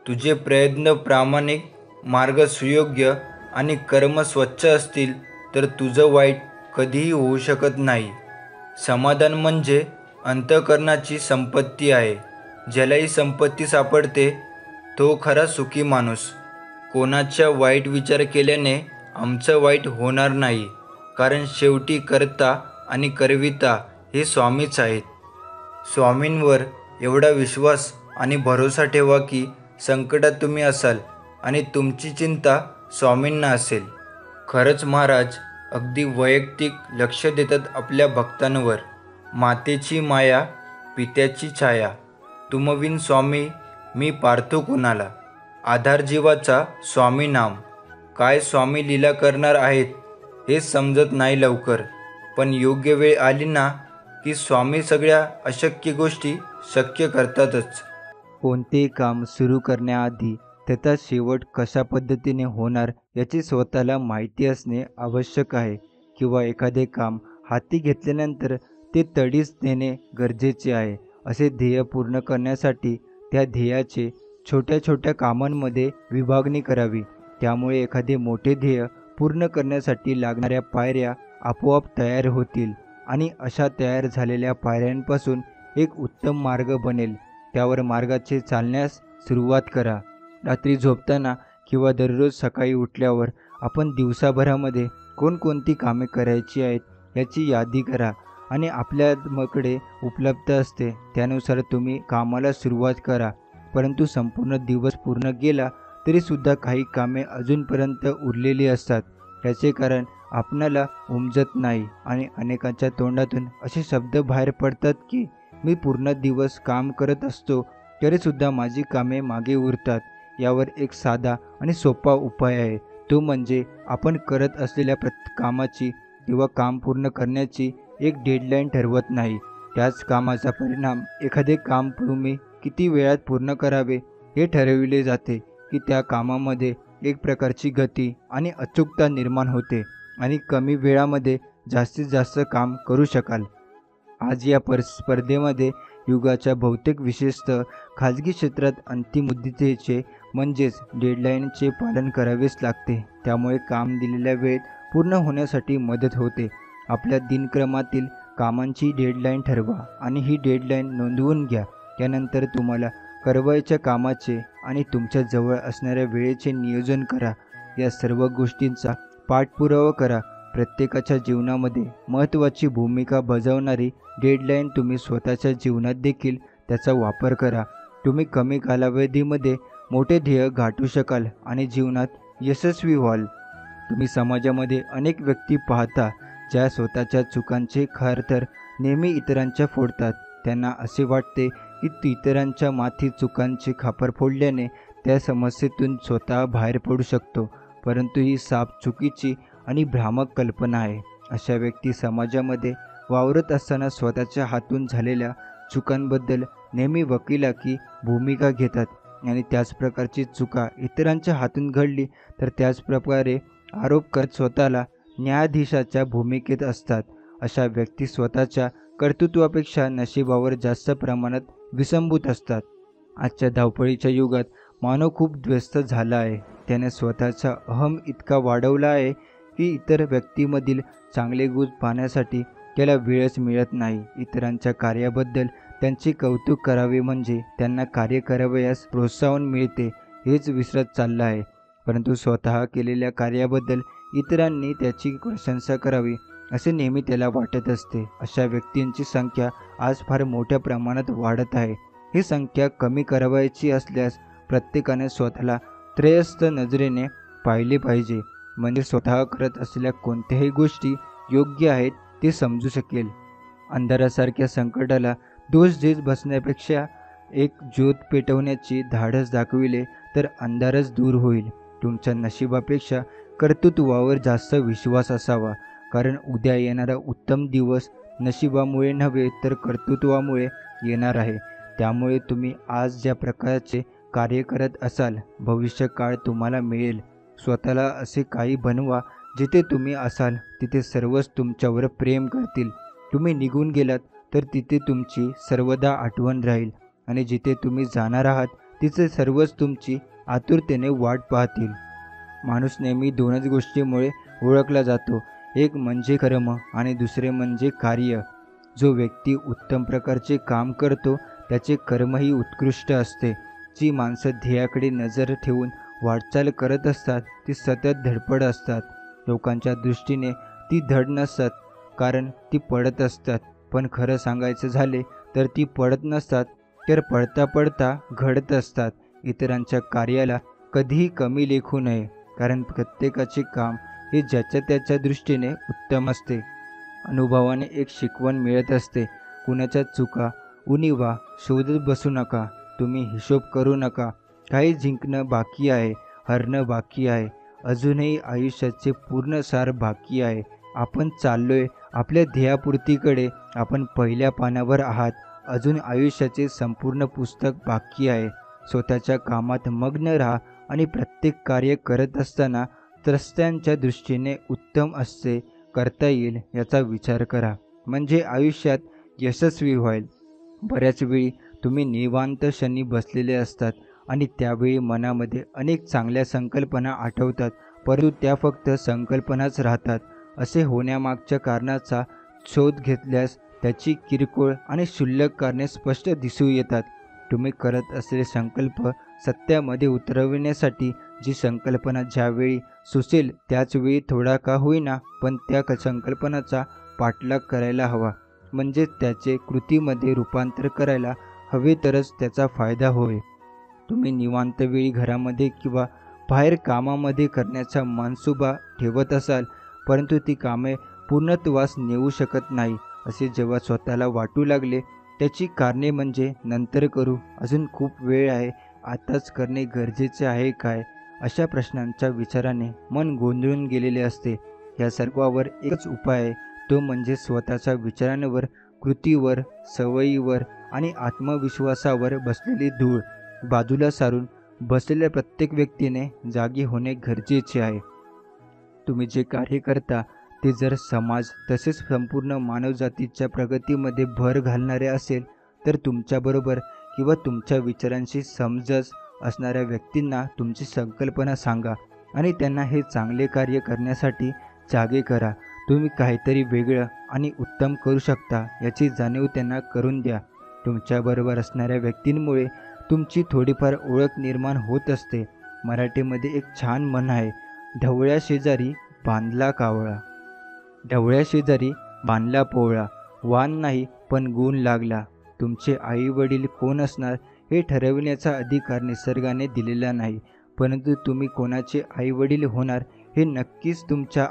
तुझे प्रयत्न प्रामाणिक, मार्ग सुयोग्य आणि कर्म स्वच्छ असतील तर तुझं वाईट कधीही होऊ शकत नाही. समाधान म्हणजे अंतःकरणाची संपत्ती आहे. ज्यालाही संपत्ती सापडते तो खरा सुखी माणूस. कोणाच्या वाईट विचार केल्याने आमचं वाईट होणार नाही, कारण शेवटी करता आणि करविता हे स्वामीच आहेत. स्वामींवर एवढा विश्वास आणि भरोसा ठेवा की संकटात तुम्ही असाल आणि तुमची चिंता स्वामींना असेल. खरंच महाराज अगदी वैयक्तिक लक्ष देतात आपल्या भक्तांवर. मातेची माया, पित्याची छाया, तुमविन स्वामी मी पार्थो कुणाला. आधार जीवाचा स्वामी नाम. काय स्वामी लीला करणार आहेत हे समजत नाही लवकर, पण योग्य वेळ आली ना की स्वामी सगळ्या अशक्य गोष्टी शक्य करतातच. कोणतेही काम सुरू करण्याआधी त्याचा शेवट कशा पद्धतीने होणार याची स्वतःला माहिती असणे आवश्यक आहे, किंवा एखादे काम हाती घेतल्यानंतर ते तडीस नेणे गरजेचे आहे. असे ध्येय पूर्ण करण्यासाठी त्या ध्येयाचे छोट्या छोट्या कामांमध्ये विभागणी करावी. त्यामुळे एखादे मोठे ध्येय पूर्ण करण्यासाठी लागणाऱ्या पायऱ्या आपोआप तयार होतील आणि अशा तयार झालेल्या पायऱ्यांपासून एक उत्तम मार्ग बनेल. त्यावर मार्गाचे चालण्यास सुरुवात करा. रात्री झोपताना किंवा दररोज सकाळी उठल्यावर आपण दिवसाभरामध्ये कोणकोणती कामे करायची आहेत याची यादी करा आणि आपल्याकडे उपलब्ध असते त्यानुसार तुम्ही कामाला सुरुवात करा. परंतु संपूर्ण दिवस पूर्ण गेला तरीसुद्धा काही कामे अजूनपर्यंत उरलेली असतात. याचे कारण आपणाला उमजत नाही आणि अनेकांच्या तोंडातून असे शब्द बाहेर पडतात की मी पूर्ण दिवस काम करत असतो तरीसुद्धा माझी कामे मागे उरतात. यावर एक साधा आणि सोपा उपाय आहे, तो म्हणजे आपण करत असलेल्या कामाची किंवा काम पूर्ण करण्याची एक डेडलाईन ठरवत नाही. त्याच कामाचा परिणाम एखादे काम तुम्ही किती वेळात पूर्ण करावे हे ठरविले जाते की त्या कामामध्ये एक प्रकारची गती आणि अचूकता निर्माण होते आणि कमी वेळामध्ये जास्तीत जास्त काम करू शकाल. आज या स्पर्धेमध्ये युगाच्या बहुतेक विशेषतः खाजगी क्षेत्रात अंतिम मुदतीचे म्हणजेच डेडलाईनचे पालन करावेच लागते. त्यामुळे काम दिलेल्या वेळेत पूर्ण होण्यासाठी मदत होते. आपल्या दिनक्रमातील कामांची डेडलाईन ठरवा आणि ही डेडलाईन नोंदवून घ्या. त्यानंतर तुम्हाला करावयाच्या कामाचे आणि तुमच्या जवळ असणाऱ्या वेळेचे नियोजन करा. या सर्व गोष्टींचा पाठपुरावा करा. प्रत्येकाच्या जीवनामध्ये महत्त्वाची भूमिका बजावणारी डेडलाईन तुम्ही स्वतःच्या जीवनात देखील त्याचा वापर करा. तुम्ही कमी कालावधीमध्ये मोठे ध्येय गाठू शकाल आणि जीवनात यशस्वी व्हाल. तुम्ही समाजामध्ये अनेक व्यक्ती पाहता ज्या स्वतःच्या चुकांचे खातर नेहमी इतरांच्या फोडतात. त्यांना असे वाटते की इतरांच्या माथी चुकांचे खापर फोडल्याने त्या समस्येतून स्वतः बाहेर पडू शकतो, परंतु ही साफ चुकीची आणि भ्रामक कल्पना आहे. अशा व्यक्ती समाजामध्ये वावरत असताना स्वतःच्या हातून झालेल्या चुकांबद्दल नेहमी वकिलाकी भूमिका घेतात आणि त्याच प्रकारची चुका इतरांच्या हातून घडली तर त्याच प्रकारे आरोप करत स्वतःला न्यायाधीशाच्या भूमिकेत असतात. अशा व्यक्ती स्वतःच्या कर्तृत्वापेक्षा नशिबावर जास्त प्रमाणात विसंबूत असतात. आजच्या धावपळीच्या युगात मानव खूप व्यस्त झाला आहे. त्याने स्वतःचा अहम इतका वाढवला आहे की इतर व्यक्तीमधील चांगले गुण पाहण्यासाठी त्याला वेळच मिळत नाही. इतरांच्या कार्याबद्दल त्यांचे कौतुक करावे म्हणजे त्यांना कार्य करावयास प्रोत्साहन मिळते हेच विसरत चालला आहे. परंतु स्वतः केलेल्या कार्याबद्दल इतरांनी त्याची प्रशंसा करावी असे नेहमी त्याला वाटत असते. अशा व्यक्तींची संख्या आज फार मोठ्या प्रमाणात वाढत आहे. ही संख्या कमी करावयाची असल्यास प्रत्येकाने स्वतःला त्रयस्थ नजरेने पाहिले पाहिजे, म्हणजे स्वतः करत असलेल्या कोणत्याही गोष्टी योग्य आहेत ते समजू शकेल. अंधारासारख्या संकटाला दोष देत बसण्यापेक्षा एक ज्योत पेटवण्याची धाडस दाखविले तर अंधारच दूर होईल. तुमच्या नशिबापेक्षा कर्तृत्वावर जास्त विश्वास असावा, कारण उद्या येणारा उत्तम दिवस नशिबामुळे नव्हे तर कर्तृत्वामुळे येणार आहे. त्यामुळे तुम्ही आज ज्या प्रकारचे कार्य करत असाल भविष्यकाळ तुम्हाला मिळेल. स्वतःला असे काही बनवा जिथे तुम्ही असाल तिथे सर्वच तुमच्यावर प्रेम करतील. तुम्ही निघून गेलात तर तिथे तुमची सर्वदा आठवण राहील आणि जिथे तुम्ही जाणार आहात तिथे सर्वच तुमची आतुरतेने वाट पाहतील. माणूस नेहमी दोनच गोष्टीमुळे ओळखला जातो, एक म्हणजे कर्म आणि दुसरे म्हणजे कार्य. जो व्यक्ती उत्तम प्रकारचे काम करतो त्याचे कर्मही उत्कृष्ट असते. जी माणसं ध्येयाकडे नजर ठेवून वाटचाल करत असतात ती सतत धडपड असतात. लोकांच्या दृष्टीने ती धड नसतात कारण ती पडत असतात, पण खरं सांगायचं झाले तर ती पडत नसतात तर पडता पडता घडत असतात. इतरांच्या कार्याला कधीही कमी लेखू नये, कारण प्रत्येकाचे काम हे ज्याच्या त्याच्या दृष्टीने उत्तम असते. अनुभवाने एक शिकवण मिळत असते. कुणाच्या चुका उणिवा शोधत बसू नका. तुम्ही हिशोब करू नका. काही जिंकणं बाकी आहे, हरणं बाकी आहे, अजूनही आयुष्याचे पूर्ण सार बाकी आहे. आपण चाललोय आपल्या ध्येयापूर्तीकडे. आपण पहिल्या पानावर आहात. अजून आयुष्याचे संपूर्ण पुस्तक बाकी आहे. स्वतःच्या कामात मग्न राहा आणि प्रत्येक कार्य करत असताना रस्त्यांच्या दृष्टीने उत्तम असे करता येईल याचा विचार करा, म्हणजे आयुष्यात यशस्वी व्हाल. बऱ्याच वेळी तुम्ही निवांत क्षणी बसलेले असतात आणि त्यावेळी मनामध्ये अनेक चांगल्या संकल्पना आठवतात, परंतु त्या फक्त संकल्पनाच राहतात. असे होण्यामागच्या कारणाचा शोध घेतल्यास त्याची किरकोळ आणि क्षुल्लक कारणे स्पष्ट दिसू येतात. तुम्ही करत असलेले संकल्प सत्यामध्ये उतरविण्यासाठी जी संकल्पना ज्यावेळी सुचेल त्याचवेळी थोडा का होईना पण त्या संकल्पनाचा पाठलाग करायला हवा, म्हणजे त्याचे कृतीमध्ये रूपांतर करायला हवे, तरच त्याचा फायदा होईल. तुम्ही निवांत वेळी घरामध्ये किंवा बाहेर कामामध्ये करण्याचा मनसुबा ठेवत असाल, परंतु ती कामे पूर्णत्वास नेऊ शकत नाही असे जेव्हा स्वतःला वाटू लागले, त्याची कारणे म्हणजे नंतर करू, अजून खूप वेळ आहे, आताच करणे गरजेचे आहे काय, अशा प्रश्नांच्या विचाराने मन गोंधळून गेलेले असते. या सर्वावर एकच उपाय आहे, तो म्हणजे स्वतःच्या विचारांवर, कृतीवर, सवयीवर आणि आत्मविश्वासावर बसलेली धूळ बाजूला सारून बसलेल्या प्रत्येक व्यक्तीने जागी होणे गरजेचे आहे. तुम्ही जे कार्य करता ते जर समाज तसेच संपूर्ण मानवजातीच्या प्रगतीमध्ये भर घालणारे असेल, तर तुमच्याबरोबर किंवा तुमच्या विचारांशी समंजस असणाऱ्या व्यक्तींना तुमची संकल्पना सांगा आणि त्यांना हे चांगले कार्य करण्यासाठी जागे करा. तुम्ही काहीतरी वेगळं आणि उत्तम करू शकता याची जाणीव त्यांना करून द्या. तुमच्याबरोबर असणाऱ्या व्यक्तींमुळे तुमची थोडीफार ओळख निर्माण होत असते. मराठीमध्ये एक छान म्हण आहे, ढवळ्या शेजारी बांधला कावळा. ढवळ्या शेजारी बांधला पोवळा, वान नाही पण गुण लागला. तुमचे आई वडील कोण असणार हे ठरविण्याचा अधिकार निसर्गाने दिलेला नाही, परंतु तुम्ही कोणाचे आई वडील होणार हे नक्कीच तुमच्या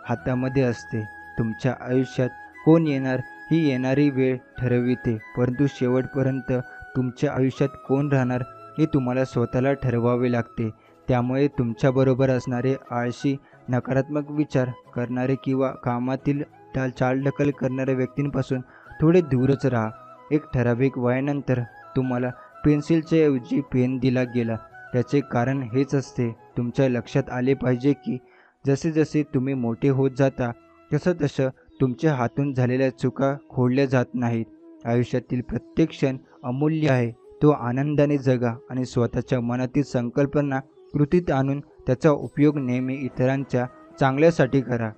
हातामध्ये असते. तुमच्या आयुष्यात कोण येणार ही येणारी वेळ ठरविते, परंतु शेवटपर्यंत तुमच्या आयुष्यात कोण राहणार हे तुम्हाला स्वतःला ठरवावे लागते. त्यामुळे तुमच्याबरोबर असणारे आळशी, नकारात्मक विचार करणारे किंवा कामातील चालढकल करणाऱ्या व्यक्तींपासून थोडे दूरच राहा. एक ठराविक वयानंतर तुम्हाला पेन्सिलच्या ऐवजी पेन दिला गेला, त्याचे कारण हेच असते. तुमच्या लक्षात आले पाहिजे की जसे जसे तुम्ही मोठे होत जाता तसं तसं तुमच्या हातून झालेल्या चुका खोडल्या जात नाहीत. आयुष्यातील प्रत्येक क्षण अमूल्य आहे, तो आनंदाने जगा आणि स्वतःच्या मनातील संकल्पना कृतीत आणून त्याचा उपयोग नेहमी इतरांच्या चांगल्यासाठी करा.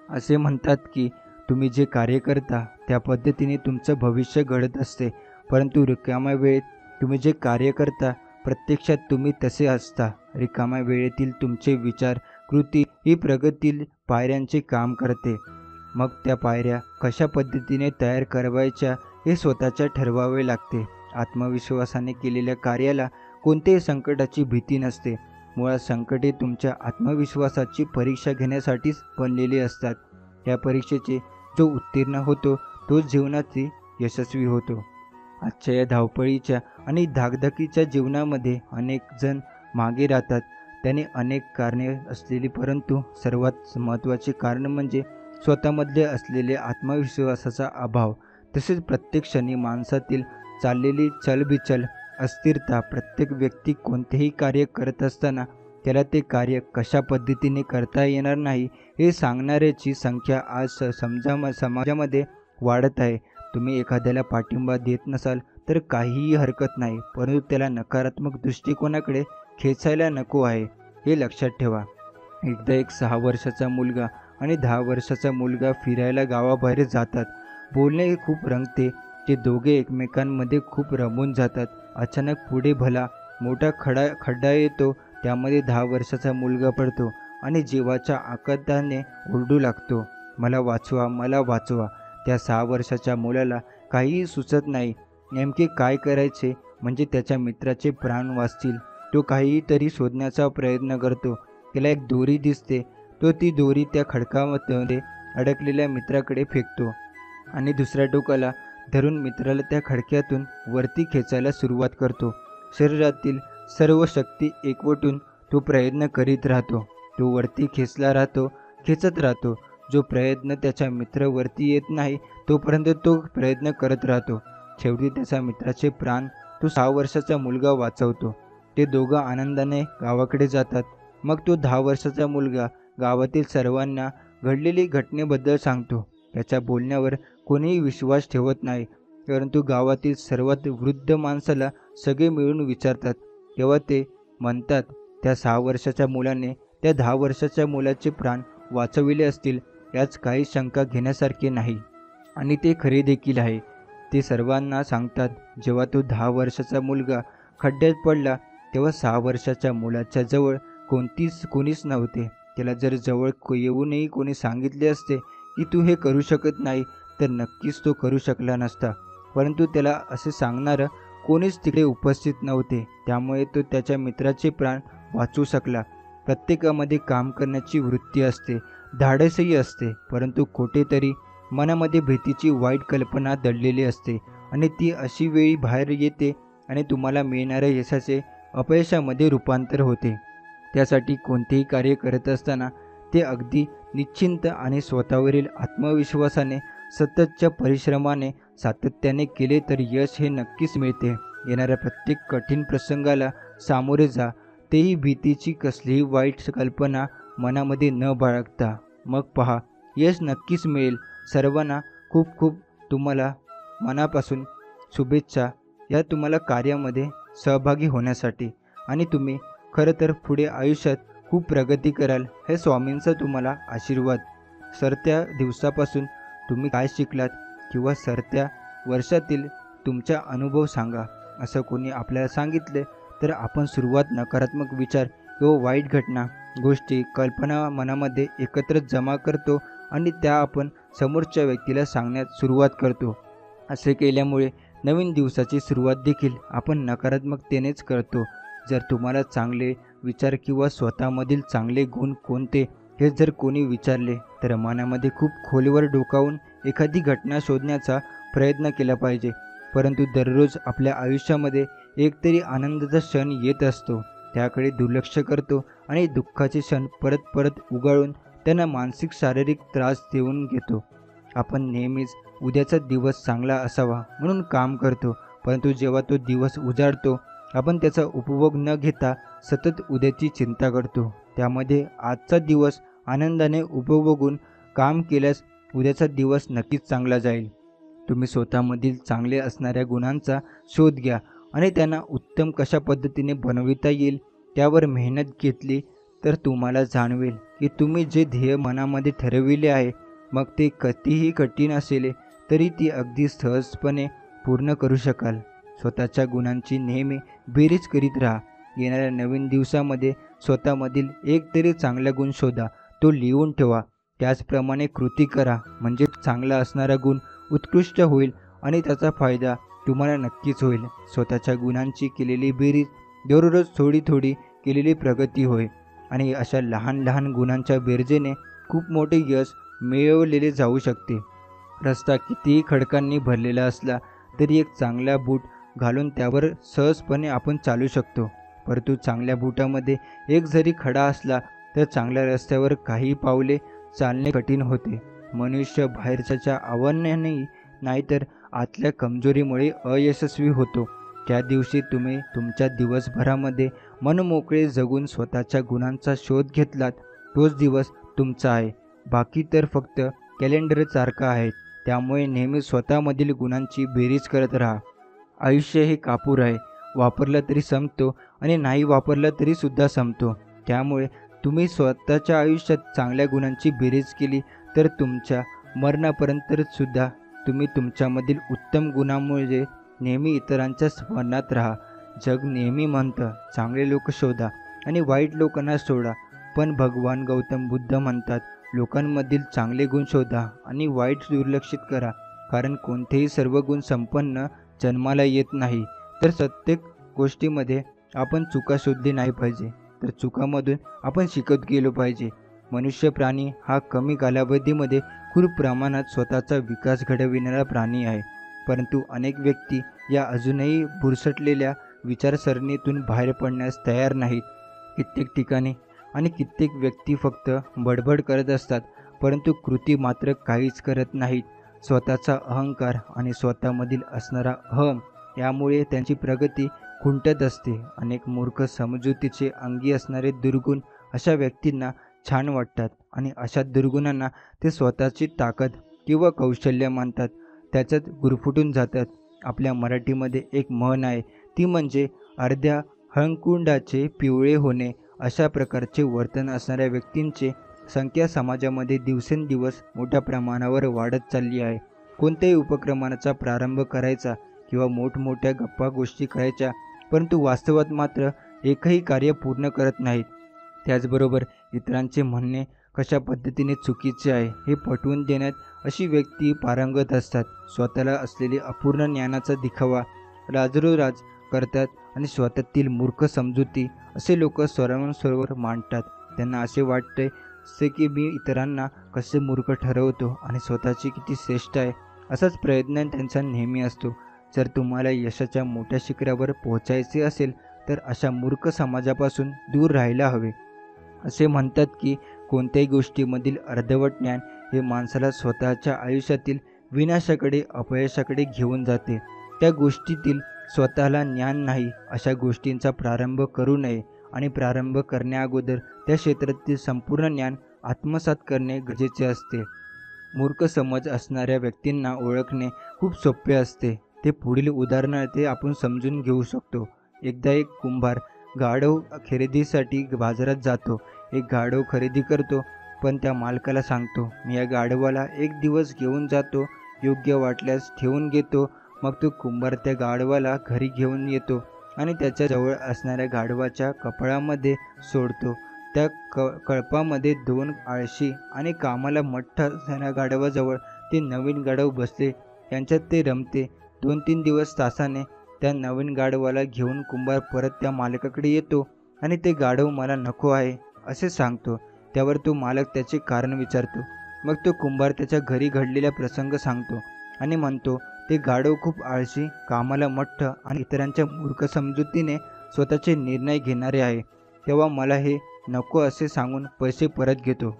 असे म्हणतात की तुम्ही जे कार्य करता त्या पद्धतीने तुमचं भविष्य घडत असते, परंतु रिकाम्या वेळेत तुम्ही जे कार्य करता प्रत्यक्षात तुम्ही तसे असता. रिकाम्या वेळेतील तुमचे विचार, कृती ही प्रगतील पायऱ्यांचे काम करते. मग त्या पायऱ्या कशा पद्धतीने तयार करायच्या हे स्वतःच्या ठरवावे लागते. आत्मविश्वासाने केलेल्या कार्याला कोणत्याही संकटाची भीती नसते. मुळात संकटे तुमच्या आत्मविश्वासाची परीक्षा घेण्यासाठीच बनलेली असतात. या परीक्षेचे जो उत्तीर्ण होतो तोच जीवनाची यशस्वी होतो. आजच्या या धावपळीच्या आणि धाकधकीच्या जीवनामध्ये अनेक जण मागे राहतात. त्याने अनेक कारणे असलेली, परंतु सर्वात महत्त्वाचे कारण म्हणजे स्वतःमध्ये असलेले आत्मविश्वासाचा अभाव. तसेच प्रत्येक क्षणी माणसातील चाललेली चलबिचल, अस्थिरता. प्रत्येक व्यक्ती कोणतेही कार्य करत असताना त्याला ते कार्य कशा पद्धतीने करता येणार नाही हे सांगणाऱ्याची संख्या आज समाजामध्ये वाढत आहे. तुम्ही एखाद्याला पाठिंबा देत नसाल तर काहीही हरकत नाही, परंतु त्याला नकारात्मक दृष्टिकोनाकडे खेचायला नको आहे, हे लक्षात ठेवा. एकदा एक 6 वर्षाचा मुलगा आणि 10 वर्षाचा मुलगा फिरायला गावाबाहेर जातात. बोलणे खूप रंगते, ते दोघे एकमेकांमध्ये खूप रमून जातात. अचानक पुढे भला मोठा खड्डा येतो, त्यामध्ये 10 वर्षाचा मुलगा पडतो आणि जीवाच्या आकांताने ओरडू लागतो, मला वाचवा, मला वाचवा. त्या 6 वर्षाच्या मुलाला काहीही सुचत नाही, नेमके काय करायचे म्हणजे त्याच्या मित्राचे प्राण वाचतील. तो काहीही तरी शोधण्याचा प्रयत्न करतो. त्याला एक दोरी दिसते, तो ती दोरी त्या खडकामध्ये अडकलेल्या मित्राकडे फेकतो आणि दुसऱ्या टोकाला धरून मित्राला त्या खडक्यातून वरती खेचायला सुरुवात करतो. शरीरातील सर्व शक्ती एकवटून तो प्रयत्न करीत राहतो. तो वरती खेचत राहतो. जो प्रयत्न त्याच्या मित्र वरती येत नाही तोपर्यंत तो प्रयत्न करत राहतो. शेवटी त्याच्या मित्राचे प्राण तो 6 वर्षाचा मुलगा वाचवतो. ते दोघं आनंदाने गावाकडे जातात. मग तो 10 वर्षाचा मुलगा गावातील सर्वांना घडलेली घटनेबद्दल सांगतो. त्याच्या बोलण्यावर कोणीही विश्वास ठेवत नाही, परंतु गावातील सर्वात वृद्ध माणसाला सगळे मिळून विचारतात. तेव्हा ते म्हणतात, त्या 6 वर्षाच्या मुलाने त्या 10 वर्षाच्या मुलाचे प्राण वाचविले असतील यात काही शंका घेण्यासारखे नाही, आणि ते खरे देखील आहे. ते सर्वांना सांगतात. जेव्हा तो 10 वर्षाचा मुलगा खड्ड्यात पडला तेव्हा 6 वर्षाच्या मुलाच्या जवळ कोणीच नव्हते. त्याला जर जवळ येऊनही कोणी सांगितले असते की तू हे करू शकत नाही, तर नक्कीच तो करू शकला नसता. परंतु त्याला असे सांगणारं कोणीच तिकडे उपस्थित नव्हते. त्यामुळे तो त्याच्या मित्राचे प्राण वाचवू शकला. प्रत्येकामध्ये काम करण्याची वृत्ती असते, धाडसही असते, परंतु कुठेतरी मनामध्ये भीतीची वाईट कल्पना दडलेली असते आणि ती अशी वेळी बाहेर येते आणि तुम्हाला मिळणाऱ्या यशाचे अपयशामध्ये रूपांतर होते. त्यासाठी कोणतेही कार्य करत असताना ते अगदी निश्चिंत आणि स्वतःवरील आत्मविश्वासाने सततच्या परिश्रमाने सातत्याने केले तर यश हे नक्कीच मिळते. येणाऱ्या प्रत्येक कठीण प्रसंगाला सामोरे जा, तेही भीतीची कसलीही वाईट कल्पना मनामध्ये न बाळगता. मग पहा, यश नक्कीच मिळेल. सर्वांना खूप खूप तुम्हाला मनापासून शुभेच्छा या तुम्हाला कार्यामध्ये सहभागी होण्यासाठी, आणि तुम्ही खरं तर पुढे आयुष्यात खूप प्रगती कराल हे स्वामींचा तुम्हाला आशीर्वाद. सरत्या दिवसापासून तुम्ही काय शिकलात किंवा सरत्या वर्षातील तुमचा अनुभव सांगा. असं कोणी आपल्याला सांगितले तर आपण सुरुवात नकारात्मक विचार किंवा वाईट घटना, गोष्टी, कल्पना मनामध्ये एकत्र जमा करतो आणि त्या आपण समोरच्या व्यक्तीला सांगण्यास सुरुवात करतो. असे केल्यामुळे नवीन दिवसाची सुरुवात देखील आपण नकारात्मकतेनेच करतो. जर तुम्हाला चांगले विचार किंवा स्वतःमधील चांगले गुण कोणते हे जर कोणी विचारले तर मनामध्ये खूप खोलवर डोकावून एखादी घटना शोधण्याचा प्रयत्न केला पाहिजे. परंतु दररोज आपल्या आयुष्यामध्ये एकतरी आनंदाचा क्षण येत असतो, त्याकडे दुर्लक्ष करतो आणि दुःखाचे क्षण परत परत उगाळून त्यांना मानसिक शारीरिक त्रास देऊन घेतो. आपण नेहमीच उद्याचा दिवस चांगला असावा म्हणून काम करतो, परंतु जेव्हा तो दिवस उजाडतो आपण त्याचा उपभोग न घेता सतत उद्याची चिंता करतो. त्यामध्ये आजचा दिवस आनंदाने उपभोगून काम केल्यास उद्याचा दिवस नक्कीच चांगला जाईल. तुम्ही स्वतःमधील चांगले असणाऱ्या गुणांचा शोध घ्या आणि त्यांना उत्तम कशा पद्धतीने बनविता येईल त्यावर मेहनत घेतली तर तुम्हाला जाणवेल की तुम्ही जे ध्येय मनामध्ये ठरविले आहे, मग ते कितीही कठीण असेल तरी ती अगदी सहजपणे पूर्ण करू शकाल. स्वतःच्या गुणांची नेहमी बेरीज करीत राहा. येणाऱ्या नवीन दिवसामध्ये स्वतःमधील एक तरी चांगला गुण शोधा, तो लिहून ठेवा. त्याचप्रमाणे कृती करा, म्हणजे चांगला असणारा गुण उत्कृष्ट होईल आणि त्याचा फायदा तुम्हाला नक्कीच होईल. स्वतःच्या गुणांची केलेली बेरीज दररोज थोडी थोडी केलेली प्रगती होय, आणि अशा लहान लहान गुणांच्या बेरजेने खूप मोठे यश मिळवलेले जाऊ शकते. रस्ता कितीही खडकांनी भरलेला असला तरी एक चांगला बूट घालून त्यावर सहजपणे आपण चालू शकतो. परंतु चांगल्या बुटामध्ये एक जरी खडा असला तर चांगल्या रस्त्यावर काही पावले चालणे कठीण होते. मनुष्य बाहेरच्या आव्हानाने नाहीतर आतल्या कमजोरीमुळे अयशस्वी होतो. त्या दिवशी तुम्ही तुमच्या दिवसभरामध्ये मनमोकळे जगून स्वतःच्या गुणांचा शोध घेतलात, तोच दिवस तुमचा आहे. बाकी तर फक्त कॅलेंडरसारखा आहे. त्यामुळे नेहमी स्वतःमधील गुणांची बेरीज करत राहा. आयुष्य हे कापूर आहे, वापरलं तरी संपतो आणि नाही वापरलं तरी सुद्धा संपतो. त्यामुळे तुम्ही स्वतःच्या आयुष्यात चांगल्या गुणांची बेरीज केली तर तुमच्या मरणापर्यंत सुद्धा तुम्ही तुमच्यामधील उत्तम गुणांमुळे नेहमी इतरांच्या स्मरणात राहा. जग नेहमी म्हणतं चांगले लोक शोधा आणि वाईट लोकांना सोडा, पण भगवान गौतम बुद्ध म्हणतात लोकांमधील चांगले गुण शोधा आणि वाईट दुर्लक्षित करा. कारण कोणतेही सर्व गुण संपन्न जन्माला येत नाही. तर प्रत्येक गोष्टीमध्ये आपण चुका शोधली नाही पाहिजे, तर चुकामधून आपण शिकत गेलो पाहिजे. मनुष्य प्राणी हा कमी कालावधीमध्ये खूप प्रमाणात स्वतःचा विकास घडविणारा प्राणी आहे. परंतु अनेक व्यक्ती या अजूनही बुरसटलेल्या विचारसरणीतून बाहेर पडण्यास तयार नाहीत. कित्येक ठिकाणी आणि कित्येक व्यक्ती फक्त बडबड करत असतात, परंतु कृती मात्र काहीच करत नाहीत. स्वतःचा अहंकार आणि स्वतःमधील असणारा अहम यामुळे त्यांची प्रगती खुंटत असते. अनेक मूर्ख समजुतीचे अंगी असणारे दुर्गुण अशा व्यक्तींना छान वाटतात आणि अशा दुर्गुणांना ते स्वतःची ताकद किंवा कौशल्य मानतात. त्याच्यात गुरफटून जातात. आपल्या मराठीमध्ये एक म्हण आहे, ती म्हणजे अर्ध्या हळकुंडाचे पिवळे होणे. अशा प्रकारचे वर्तन असणाऱ्या व्यक्तींची संख्या समाजामध्ये दिवसेंदिवस मोठ्या प्रमाणावर वाढत चालली आहे. कोणत्याही उपक्रमांचा प्रारंभ करायचा किंवा मोठमोठ्या गप्पा गोष्टी करायच्या, परंतु वास्तवात मात्र एकही कार्य पूर्ण करत नाहीत. त्याचबरोबर इतरांचे म्हणणे कशा पद्धतीने चुकीचे आहे हे पटवून देण्यात अशी व्यक्ती पारंगत असतात. स्वतःला असलेली अपूर्ण ज्ञानाचा दिखावा राजरोराज करतात आणि स्वतःतील मूर्ख समजुती असे लोक सर्वांसमोर मांडतात. त्यांना असे वाटते की मी इतरांना कसे मूर्ख ठरवतो आणि स्वतःची किती श्रेष्ठ आहे, असाच प्रयत्न त्यांचा नेहमी असतो. जर तुम्हाला यशाच्या मोठ्या शिखरावर पोहोचायचे असेल तर अशा मूर्ख समाजापासून दूर राहायला हवे. असे म्हणतात की कोणत्याही गोष्टीमधील अर्धवट ज्ञान हे माणसाला स्वतःच्या आयुष्यातील विनाशाकडे अपयशाकडे घेऊन जाते. त्या गोष्टीतील स्वतःला ज्ञान नाही अशा गोष्टींचा प्रारंभ करू नये आणि प्रारंभ करण्याअगोदर त्या क्षेत्रातील संपूर्ण ज्ञान आत्मसात करणे गरजेचे असते. मूर्ख समज असणाऱ्या व्यक्तींना ओळखणे खूप सोपे असते. ते पुढील उदाहरणार्थ आपण समजून घेऊ शकतो. एकदा एक कुंभार गाढव खरेदीसाठी बाजारात जातो. एक गाढव खरेदी करतो, पण त्या मालकाला सांगतो, मी या गाढवाला एक दिवस घेऊन जातो, योग्य वाटल्यास ठेवून घेतो. मग तो कुंभार त्या गाढवाला घरी घेऊन येतो आणि त्याच्या जवळ असणाऱ्या गाढवाच्या कपाळामध्ये सोडतो. त्या कळपामध्ये 2 आळशी आणि कामाला मठ्ठ असणाऱ्या गाढवाजवळ ते नवीन गाढव बसले. यांच्यात ते रमते. 2-3 दिवस तासाने त्या नवीन गाढवाला घेऊन कुंभार परत त्या मालकाकडे येतो आणि ते गाढव मला नको आहे असे सांगतो. त्यावर तो मालक त्याचे कारण विचारतो. मग तो कुंभार त्याच्या घरी घडलेला प्रसंग सांगतो आणि म्हणतो, ते गाढव खूप आळशी, कामाला मठ्ठ आणि इतरांच्या मूर्ख समजुतीने स्वतःचे निर्णय घेणारे आहे. तेव्हा मला हे नको असे सांगून पैसे परत घेतो.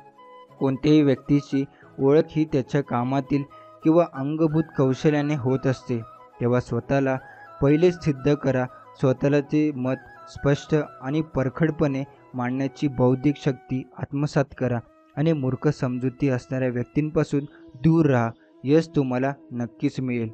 कोणत्याही व्यक्तीची ओळख ही त्याच्या कामातील किंवा अंगभूत कौशल्याने होत असते. तेव्हा स्वतःला पहिलेच सिद्ध करा. स्वतःला ते मत स्पष्ट आणि परखडपणे मांडण्याची बौद्धिक शक्ती आत्मसात करा आणि मूर्ख समजुती असणाऱ्या व्यक्तींपासून दूर राहा. यश तुम्हाला नक्कीच मिळेल.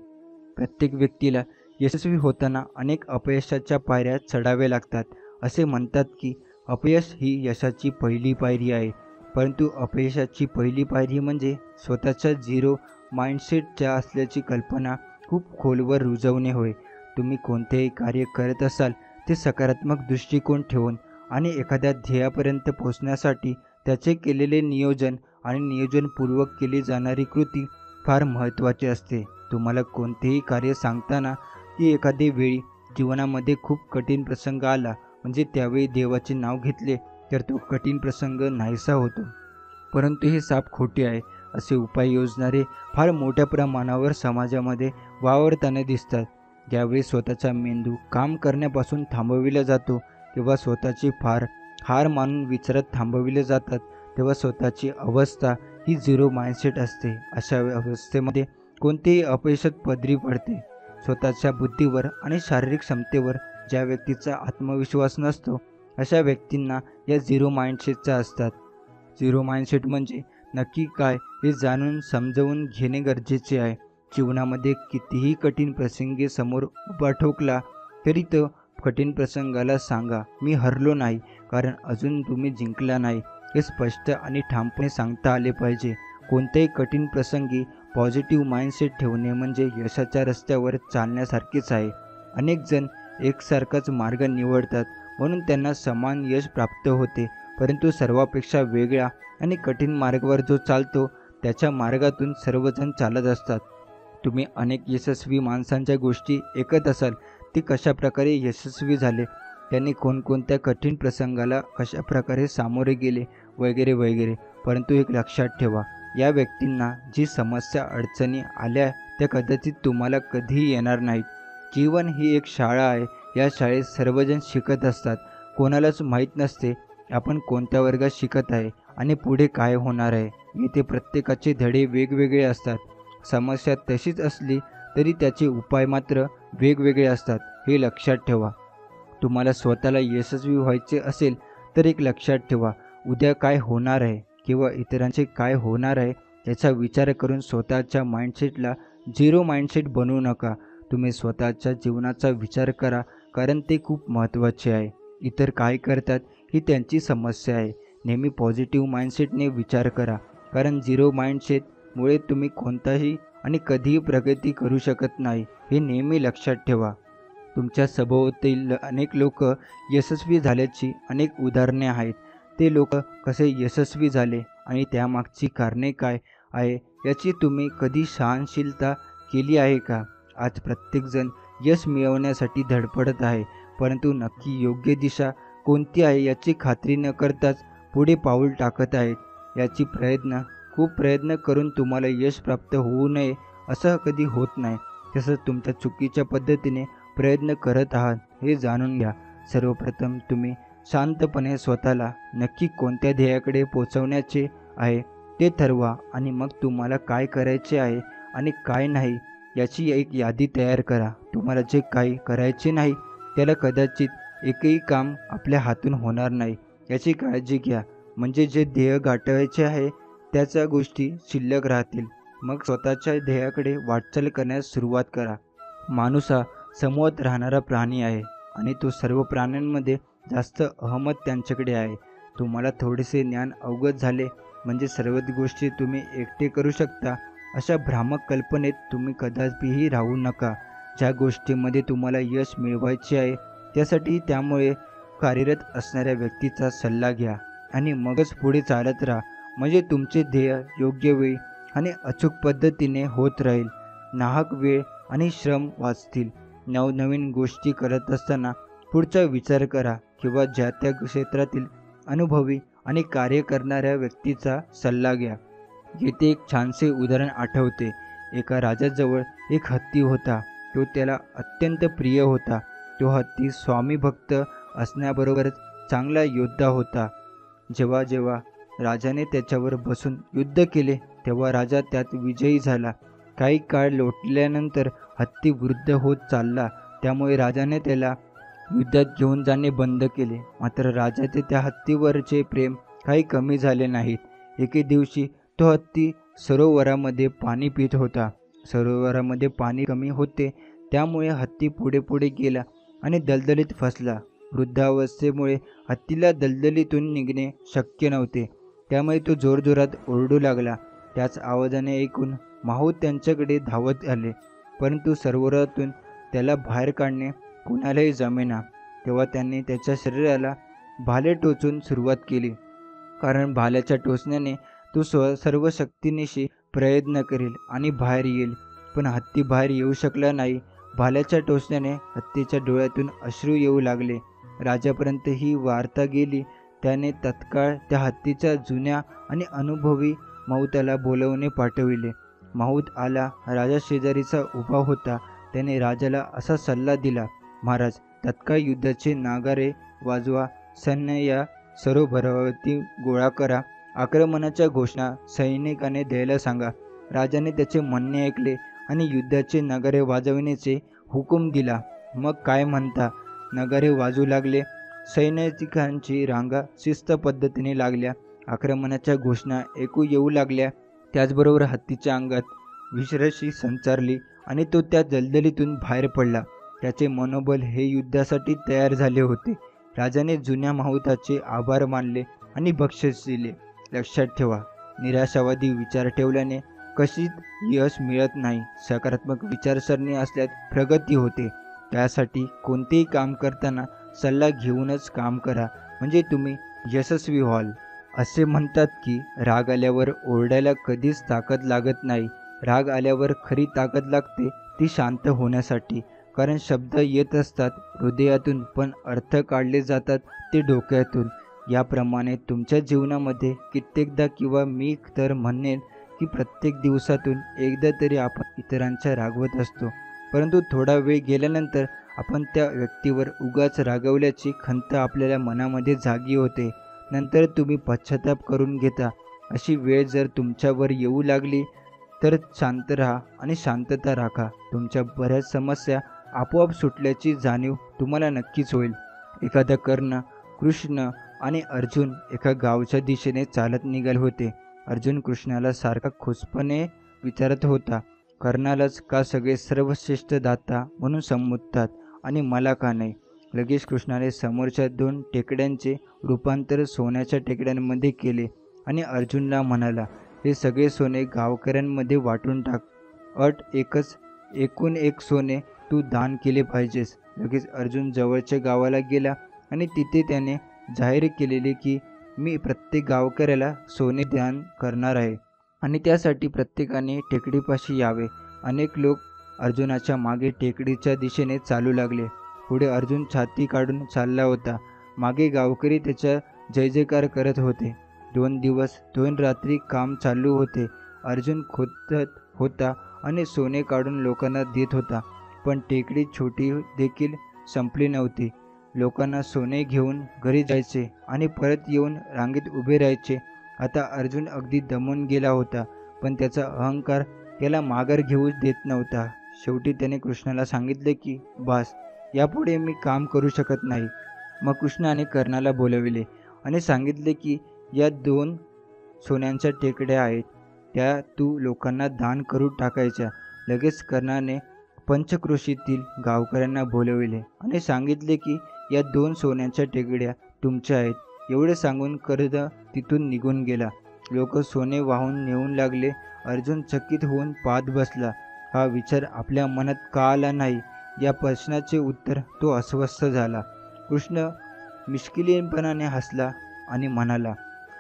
प्रत्येक व्यक्तीला यशस्वी होताना अनेक अपयशाच्या पायऱ्या चढाव्या लागतात. असे म्हणतात की अपयश ही यशाची पहिली पायरी आहे, परंतु अपयशाची पहिली पायरी म्हणजे स्वतःच्या झिरो माइंडसेटच्या असल्याची कल्पना खूप खोलवर रुजवणे होय. तुम्ही कोणतेही कार्य करत असाल ते सकारात्मक दृष्टिकोन ठेवून आणि एखाद्या ध्येयापर्यंत पोहोचण्यासाठी त्याचे केलेले नियोजन आणि नियोजनपूर्वक केली जाणारी कृती फार महत्त्वाची असते. तुम्हाला कोणतेही कार्य सांगताना की एखादी वेळी जीवनामध्ये खूप कठीण प्रसंग आला म्हणजे त्यावेळी देवाचे नाव घेतले तर तो कठीण प्रसंग नाहीसा होतो. परंतु हे साप खोटे आहे. असे उपाय योजणारे फार मोठ्या प्रमाणावर समाजामध्ये वावरताना दिसतात. ज्यावेळी स्वतःचा मेंदू काम करण्यापासून थांबविला जातो तेव्हा स्वतःची हार मानून विचारात थांबविले जातात. तेव्हा स्वतःची अवस्था ही झिरो माइंडसेट असते. अशा अवस्थेमध्ये कोणतेही अपयशात पदरी पडते. स्वतःच्या बुद्धीवर आणि शारीरिक क्षमतेवर ज्या व्यक्तीचा आत्मविश्वास नसतो अशा व्यक्तींना या झिरो माइंडसेटचा असतात. झिरो माइंडसेट म्हणजे नक्की काय हे जाणून समजवून घेणे गरजेचे आहे. जीवनामध्ये कितीही कठीण प्रसंगी समोर उभा ठोकला तरी तो कठीण प्रसंगाला सांगा, मी हरलो नाही, कारण अजून तुम्ही जिंकला नाही. हे स्पष्ट आणि ठामपणे सांगता आले पाहिजे. कोणत्याही कठीण प्रसंगी पॉझिटिव्ह माइंडसेट ठेवणे म्हणजे यशाच्या रस्त्यावर चालण्यासारखेच आहे. अनेक जण एकसारखाच मार्ग निवडतात म्हणून त्यांना समान यश प्राप्त होते, परंतु सर्वापेक्षा वेगळा आणि कठीण मार्गावर जो चालतो त्याच्या मार्गातून सर्वजण चालत असतात. तुम्ही अनेक यशस्वी माणसांच्या गोष्टी ऐकत असाल. ते कशाप्रकारे यशस्वी झाले, त्यांनी कोणकोणत्या कठीण प्रसंगाला कशाप्रकारे सामोरे गेले वगैरे वगैरे. परंतु एक लक्षात ठेवा, या व्यक्तींना जी समस्या अडचणी आल्या त्या कदाचित तुम्हाला कधीही येणार नाहीत. जीवन ही एक शाळा आहे. या शाळेत सर्वजण शिकत असतात. कोणालाच माहीत नसते आपण कोणत्या वर्गात शिकत आहे आणि पुढे काय होणार आहे. येथे प्रत्येकाचे धडे वेगवेगळे असतात. समस्या तशीच असली तरी त्याचे उपाय मात्र वेगवेगळे असतात, हे लक्षात ठेवा. तुम्हाला स्वतःला यशस्वी व्हायचे असेल तर एक लक्षात ठेवा, उद्या काय होणार आहे किंवा इतरांचे काय होणार आहे याचा विचार करून स्वतःच्या माइंडसेटला झिरो माइंडसेट बनवू नका. तुम्ही स्वतःच्या जीवनाचा विचार करा, कारण ते खूप महत्त्वाचे आहे. इतर काय करतात ही त्यांची समस्या आहे. नेहमी पॉझिटिव्ह माइंडसेटने विचार करा, कारण झिरो माइंडसेटमुळे तुम्ही कोणताही आणि कधीही प्रगती करू शकत नाही, हे नेहमी लक्षात ठेवा. तुमच्या सभोवतील अनेक लोक यशस्वी झाल्याची अनेक उदाहरणे आहेत. ते लोक कसे यशस्वी झाले आणि त्यामागची कारणे काय आहे याची तुम्ही कधी सहनशीलता केली आहे का? आज प्रत्येकजण यश मिळवण्यासाठी धडपडत आहे, परंतु नक्की योग्य दिशा कोणती आहे याची खात्री न करताच पुढे पाऊल टाकत आहेत. याची खूप प्रयत्न करून तुम्हाला यश प्राप्त होऊ नये असं कधी होत नाही. तसंच तुमच्या चुकीच्या पद्धतीने प्रयत्न करत आहात हे जाणून घ्या. सर्वप्रथम तुम्ही शांतपणे स्वतःला नक्की कोणत्या ध्येयाकडे पोहोचवण्याचे आहे ते ठरवा आणि मग तुम्हाला काय करायचे आहे आणि काय नाही याची एक यादी तयार करा. तुम्हाला जे काही करायचे नाही त्याला कदाचित एकही काम आपल्या हातून होणार नाही याची काळजी घ्या. म्हणजे जे ध्येय गाठवायचे आहे त्याच्या गोष्टी शिल्लक राहतील. मग स्वतःच्या ध्येयाकडे वाटचाल करण्यास सुरुवात करा. माणूस हा समूहात राहणारा प्राणी आहे आणि तो सर्व प्राण्यांमध्ये जास्त अहमत त्यांच्याकडे आहे. तुम्हाला थोडेसे ज्ञान अवगत झाले म्हणजे सर्वच गोष्टी तुम्ही एकटे करू शकता अशा भ्रामक कल्पनेत तुम्ही कदापिही राहू नका. ज्या गोष्टीमध्ये तुम्हाला यश मिळवायचे आहे त्यासाठी त्यामुळे कार्यरत असणाऱ्या व्यक्तीचा सल्ला घ्या आणि मगच पुढे चालत राहा. म्हणजे तुमचे ध्येय योग्य वेळी आणि अचूक पद्धतीने होत राहील. नाहक वेळ आणि श्रम वाचतील. नवनवीन गोष्टी करत असताना पुढचा विचार करा किंवा ज्या त्या क्षेत्रातील अनुभवी आणि कार्य करणाऱ्या व्यक्तीचा सल्ला घ्या. येथे एक छानसे उदाहरण आठवते. एका राजाजवळ एक हत्ती होता. तो त्याला अत्यंत प्रिय होता. तो हत्ती स्वामी भक्त असण्याबरोबरच चांगला योद्धा होता. जेव्हा जेव्हा राजाने त्याच्यावर बसून युद्ध केले तेव्हा राजा त्यात विजयी झाला. काही काळ लोटल्यानंतर हत्ती वृद्ध होत चालला, त्यामुळे राजाने त्याला युद्धात घेऊन जाणे बंद केले. मात्र राजाचे त्या हत्तीवरचे प्रेम काही कमी झाले नाहीत. एके दिवशी तो हत्ती सरोवरामध्ये पाणी पित होता. सरोवरामध्ये पाणी कमी होते, त्यामुळे हत्ती पुढे पुढे गेला आणि दलदलीत फसला. वृद्धावस्थेमुळे हत्तीला दलदलीतून निघणे शक्य नव्हते, त्यामुळे तो जोरजोरात ओरडू लागला. त्याच आवाजाने ऐकून माहूत त्यांच्याकडे धावत आले, परंतु सरोवरातून त्याला बाहेर काढणे कुणालाही जमेना. तेव्हा त्यांनी त्याच्या शरीराला भाले टोचून सुरुवात केली, कारण भाल्याच्या टोचण्याने तो सर्व शक्तीनिशी प्रयत्न करेल आणि बाहेर येईल. पण हत्ती बाहेर येऊ शकला नाही. भाल्याच्या टोचण्याने हत्तीच्या डोळ्यातून अश्रू येऊ लागले. राजापर्यंत ही वार्ता गेली. त्याने तत्काळ त्या हत्तीच्या जुन्या आणि अनुभवी माहूताला बोलवणे पाठविले. माहूत आला. राजा शेजारीचा उभा होता. त्याने राजाला असा सल्ला दिला, महाराज, तत्काळ युद्धाचे नागारे वाजवा, सैन्य या सरोवरावरती गोळा करा, आक्रमणाच्या घोषणा सैनिकाने द्यायला सांगा. राजाने त्याचे म्हणणे ऐकले आणि युद्धाचे नगारे वाजविण्याचे हुकूम दिला. मग काय म्हणता, नगारे वाजू लागले. सैनिकांची रांगा शिस्त पद्धतीने लागल्या. आक्रमणाच्या घोषणा ऐकू येऊ लागल्या. त्याचबरोबर हत्तीच्या अंगात विश्रशी संचारली आणि तो त्या दलदलीतून बाहेर पडला. त्याचे मनोबल हे युद्धासाठी तयार झाले होते. राजाने जुन्या माहूताचे आभार मानले आणि बक्षीस दिले. लक्षात ठेवा, निराशावादी विचार ठेवल्याने कशीच यश मिळत नाही. सकारात्मक विचारसरणी असल्यास प्रगती होते. त्यासाठी कोणतेही काम करताना सल्ला घेऊनच काम करा, म्हणजे तुम्ही यशस्वी व्हाल. असे म्हणतात की राग आल्यावर ओरडायला कधीच ताकद लागत नाही. राग आल्यावर खरी ताकद लागते ती शांत होण्यासाठी, कारण शब्द येत असतात हृदयातून पण अर्थ काढले जातात ते डोक्यातून. याप्रमाणे तुमच्या जीवनामध्ये कित्येकदा किंवा मी तर म्हणेन की प्रत्येक दिवसातून एकदा तरी आपण इतरांच्या रागवत असतो, परंतु थोडा वेळ गेल्यानंतर आपण त्या व्यक्तीवर उगाच रागवल्याची खंत आपल्याला मनामध्ये जागी होते. नंतर तुम्ही पश्चाताप करून घेता. अशी वेळ जर तुमच्यावर येऊ लागली तर शांत राहा आणि शांतता राखा. तुमच्या बऱ्याच समस्या आपोआप सुटल्याची जाणीव तुम्हाला नक्कीच होईल. एखादा कर्ण, कृष्ण आणि अर्जुन एका गावच्या दिशेने चालत निघाले होते. अर्जुन कृष्णाला सारखा खुसपणे विचारत होता, कर्णालाच का सगळे सर्वश्रेष्ठ दाता म्हणून संबोधतात आणि मला का नाही? लगेच कृष्णाने समोरच्या 2 टेकड्यांचे रूपांतर सोन्याच्या टेकड्यांमध्ये केले आणि अर्जुनला म्हणाला, हे सगळे सोने गावकऱ्यांमध्ये वाटून टाक. अट एकच, एकूण एक सोने तू दान केले पाहिजेस. लगेच अर्जुन जवळच्या गावाला गेला आणि तिथे त्याने जाहीर केलेले की मी प्रत्येक गावकऱ्याला सोने दान करणार आहे आणि त्यासाठी प्रत्येकाने टेकडीपाशी यावे. अनेक लोक अर्जुनाच्या मागे टेकडीच्या दिशेने चालू लागले. पुढे अर्जुन छाती काढून चालला होता. मागे गावकरी त्याचा जय जयकार करत होते. 2 दिवस 2 रात्री काम चालू होते. अर्जुन खोदत होता आणि सोने काढून लोकांना देत होता, पण टेकडी छोटी देखील संपली नव्हती. लोकांना सोने घेऊन घरी जायचे आणि परत येऊन रांगेत उभे राहायचे. आता अर्जुन अगदी दमून गेला होता, पण त्याचा अहंकार त्याला माघार घेऊच देत नव्हता. शेवटी त्याने कृष्णाला सांगितले की बास, यापुढे मी काम करू शकत नाही. मग कृष्णाने कर्णाला बोलविले आणि सांगितले की या 2 सोन्यांच्या टेकड्या आहेत, त्या तू लोकांना दान करून टाकायच्या. लगेच कर्णाने पंचक्रोशीतील गावकऱ्यांना बोलविले आणि सांगितले की या 2 सोन्यांच्या टेकड्या तुमच्या आहेत. एवढे सांगून कर्ण तिथून निघून गेला. लोक सोने वाहून नेऊन लागले. अर्जुन चकित होऊन पाहत बसला. हा विचार आपल्या मनात का आला नाही, या प्रश्नाचे उत्तर तो अस्वस्थ झाला. कृष्ण मिश्किलीपणाने हसला आणि म्हणाला,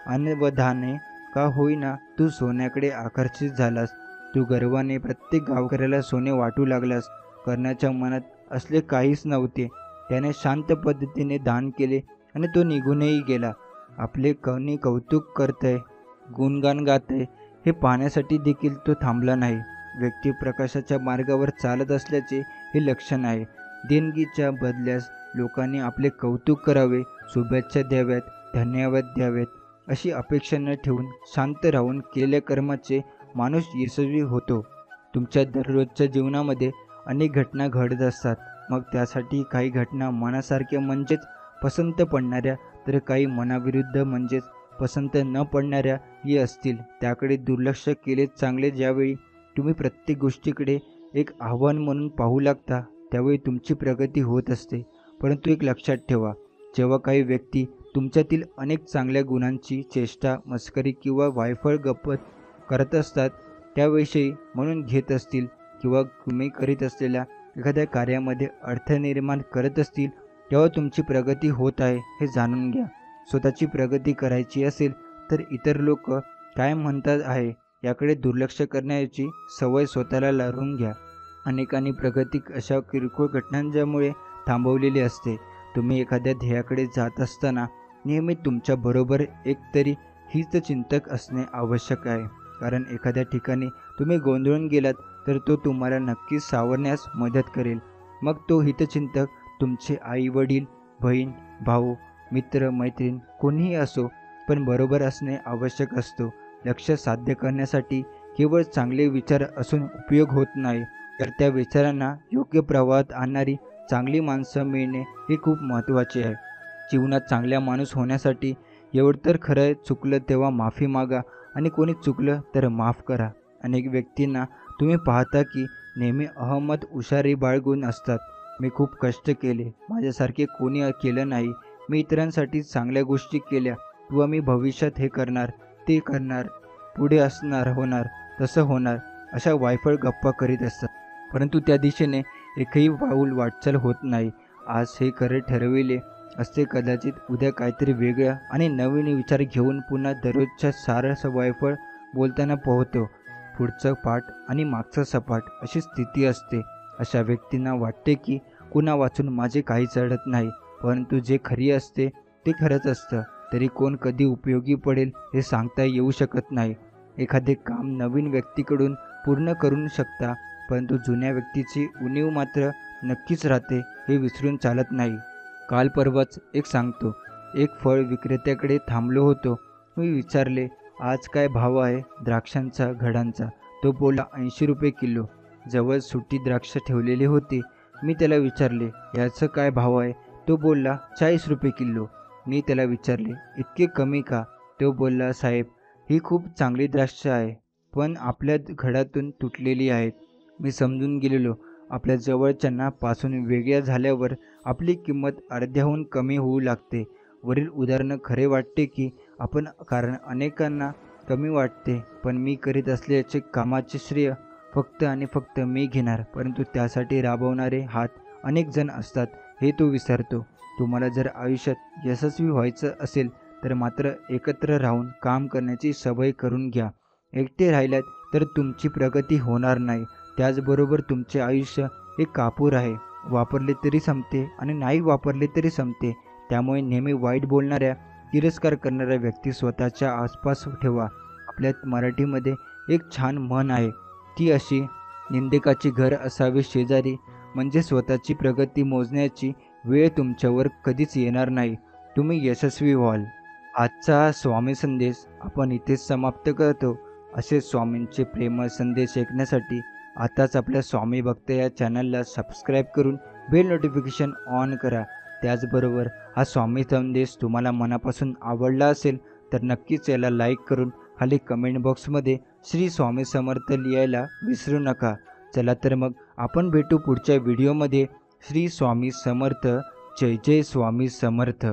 अनवधाने का होईना तू सोन्याकडे आकर्षित झालास. तू गर्वाने प्रत्येक गावकऱ्याला सोने वाटू लागलास. कर्णाच्या मनात असले काहीच नव्हते. त्याने शांत पद्धतीने दान केले आणि तो निघूनही गेला. आपले कोणी कौतुक करतंय, गुणगान गातंय हे पाहण्यासाठी देखील तो थांबला नाही. व्यक्ती प्रकाशाच्या मार्गावर चालत असल्याचे हे लक्षण आहे. देणगीच्या बदल्यास लोकांनी आपले कौतुक करावे, शुभेच्छा द्याव्यात, धन्यवाद द्यावेत अशी अपेक्षा न ठेवून शांत राहून केलेल्या कर्माचे माणूस यशस्वी होतो. तुमच्या दररोजच्या जीवनामध्ये अनेक घटना घडत असतात. मग त्यासाठी काही घटना मनासारख्या म्हणजेच पसंत पडणाऱ्या, तर काही मनाविरुद्ध म्हणजेच पसंत न पडणाऱ्याही असतील. त्याकडे दुर्लक्ष केलेच चांगले. ज्यावेळी तुम्ही प्रत्येक गोष्टीकडे एक आव्हान म्हणून पाहू लागता, त्यावेळी तुमची प्रगती होत असते. परंतु एक लक्षात ठेवा, जेव्हा काही व्यक्ती तुमच्यातील अनेक चांगल्या गुणांची चेष्टा, मस्करी किंवा वायफळ गप्पत करत असतात, त्याविषयी म्हणून घेत असतील किंवा तुम्ही करीत असलेल्या एखाद्या कार्यामध्ये अर्थ निर्माण करत असतील, तेव्हा तुमची प्रगती होत आहे हे जाणून घ्या. स्वतःची प्रगती करायची असेल तर इतर लोक काय म्हणतात आहे याकडे दुर्लक्ष करण्याची सवय स्वतःला लावून घ्या. अनेकांनी प्रगती अशा किरकोळ घटनांच्यामुळे थांबवलेली असते. तुम्ही एखाद्या ध्येयाकडे जात असताना नेहमी तुमच्याबरोबर एकतरी हितचिंतक असणे आवश्यक आहे. कारण एखाद्या ठिकाणी तुम्ही गोंधळून गेलात तर तो तुम्हाला नक्कीच सावरण्यास मदत करेल. मग तो हितचिंतक तुमचे आई वडील, बहीण, भाऊ, मित्र, मैत्रीण कोणीही असो, पण बरोबर असणे आवश्यक असतो. लक्ष्य साध्य करण्यासाठी केवळ चांगले विचार असून उपयोग होत नाही, तर त्या विचारांना योग्य प्रवाहात आणणारी चांगली माणसं मिळणे हे खूप महत्त्वाचे आहे. जीवनात चांगला माणूस होण्यासाठी एवढं तर खरं आहे, चुकलं तेव्हा माफी मागा आणि कोणी चुकलं तर माफ करा. अनेक व्यक्तींना तुम्ही पाहता की नेहमी अहमद हुशारी बाळगून असतात. मी खूप कष्ट केले, माझ्यासारखे कोणी केलं नाही, मी इतरांसाठी चांगल्या गोष्टी केल्या किंवा मी भविष्यात हे करणार, ते करणार, पुढे असणार, होणार, तसं होणार, अशा वायफळ गप्पा करीत असतात. परंतु त्या दिशेने एकही पाऊल वाटचाल होत नाही. आज हे खरे ठरविले असते, कदाचित उद्या काहीतरी वेगळं आणि नवीन विचार घेऊन पुन्हा दररोजच्या सारस वायफळ बोलताना पोहतो. पुढचं पाठ आणि मागचं सपाट अशी स्थिती असते. अशा व्यक्तींना वाटते की कुणा वाचून माझे काही चढत नाही, परंतु जे खरी असते ते खरंच असतं. तरी कोण कधी उपयोगी पडेल हे सांगता येऊ शकत नाही. एखादे काम नवीन व्यक्तीकडून पूर्ण करू शकता, परंतु जुन्या व्यक्तीची उणीव मात्र नक्कीच राहते हे विसरून चालत नाही. काल परवाच एक सांगतो, एक फळ विक्रेत्याकडे थांबलो होतो. मी विचारले, आज काय भाव आहे द्राक्षांचा, घडांचा? तो बोलला 80 रुपये किलो. जवळ सुटी द्राक्ष ठेवलेले होते. मी त्याला विचारले, याचं काय भाव आहे? तो बोलला 40 रुपये किलो. मी त्याला विचारले, इतके कमी का? तो बोलला, साहेब ही खूप चांगली द्राक्ष आहे, पण आपल्या घडातून तुटलेली आहेत. मी समजून गेलेलो. आपल्या जवळच्यांना पासून वेगळ्या झाल्यावर आपली किंमत अर्ध्याहून कमी होऊ लागते. वरील उदाहरण खरे वाटते की आपण कारण अनेकांना कमी वाटते, पण मी करीत असल्याचे कामाचे श्रेय फक्त आणि फक्त मी घेणार, परंतु त्यासाठी राबवणारे हात अनेक जण असतात हे तो विसरतो. तुम्हाला जर आयुष्यात यशस्वी व्हायचं असेल तर मात्र एकत्र राहून काम करण्याची सवय करून घ्या. एकटे राहिल्यात तर तुमची प्रगती होणार नाही. त्याचबरोबर तुमचे आयुष्य एक कापूर आहे, वापरले तरी संपते आणि नाही वापरले तरी संपते. त्यामुळे नेहमी वाईट बोलणाऱ्या, तिरस्कार करणाऱ्या व्यक्ती स्वतःच्या आसपास ठेवा. आपल्या मराठीमध्ये एक छान म्हण आहे, ती अशी, निंदकाचे घर असावे शेजारी, म्हणजे स्वतःची प्रगती मोजण्याची वेळ तुमच्यावर कधीच येणार नाही. तुम्ही यशस्वी व्हाल. आजचा स्वामी संदेश आपण इथेच समाप्त करतो. असे स्वामींचे प्रेमळ संदेश ऐकण्यासाठी आताच आपल्या स्वामी भक्त या चॅनलला सबस्क्राईब करून बेल नोटिफिकेशन ऑन करा. त्याचबरोबर हा स्वामी संदेश तुम्हाला मनापासून आवडला असेल तर नक्कीच याला लाईक करून खाली कमेंट बॉक्समध्ये श्री स्वामी समर्थ लिहायला विसरू नका. चला तर मग आपण भेटू पुढच्या व्हिडिओमध्ये. श्री स्वामी समर्थ. जय जय स्वामी समर्थ.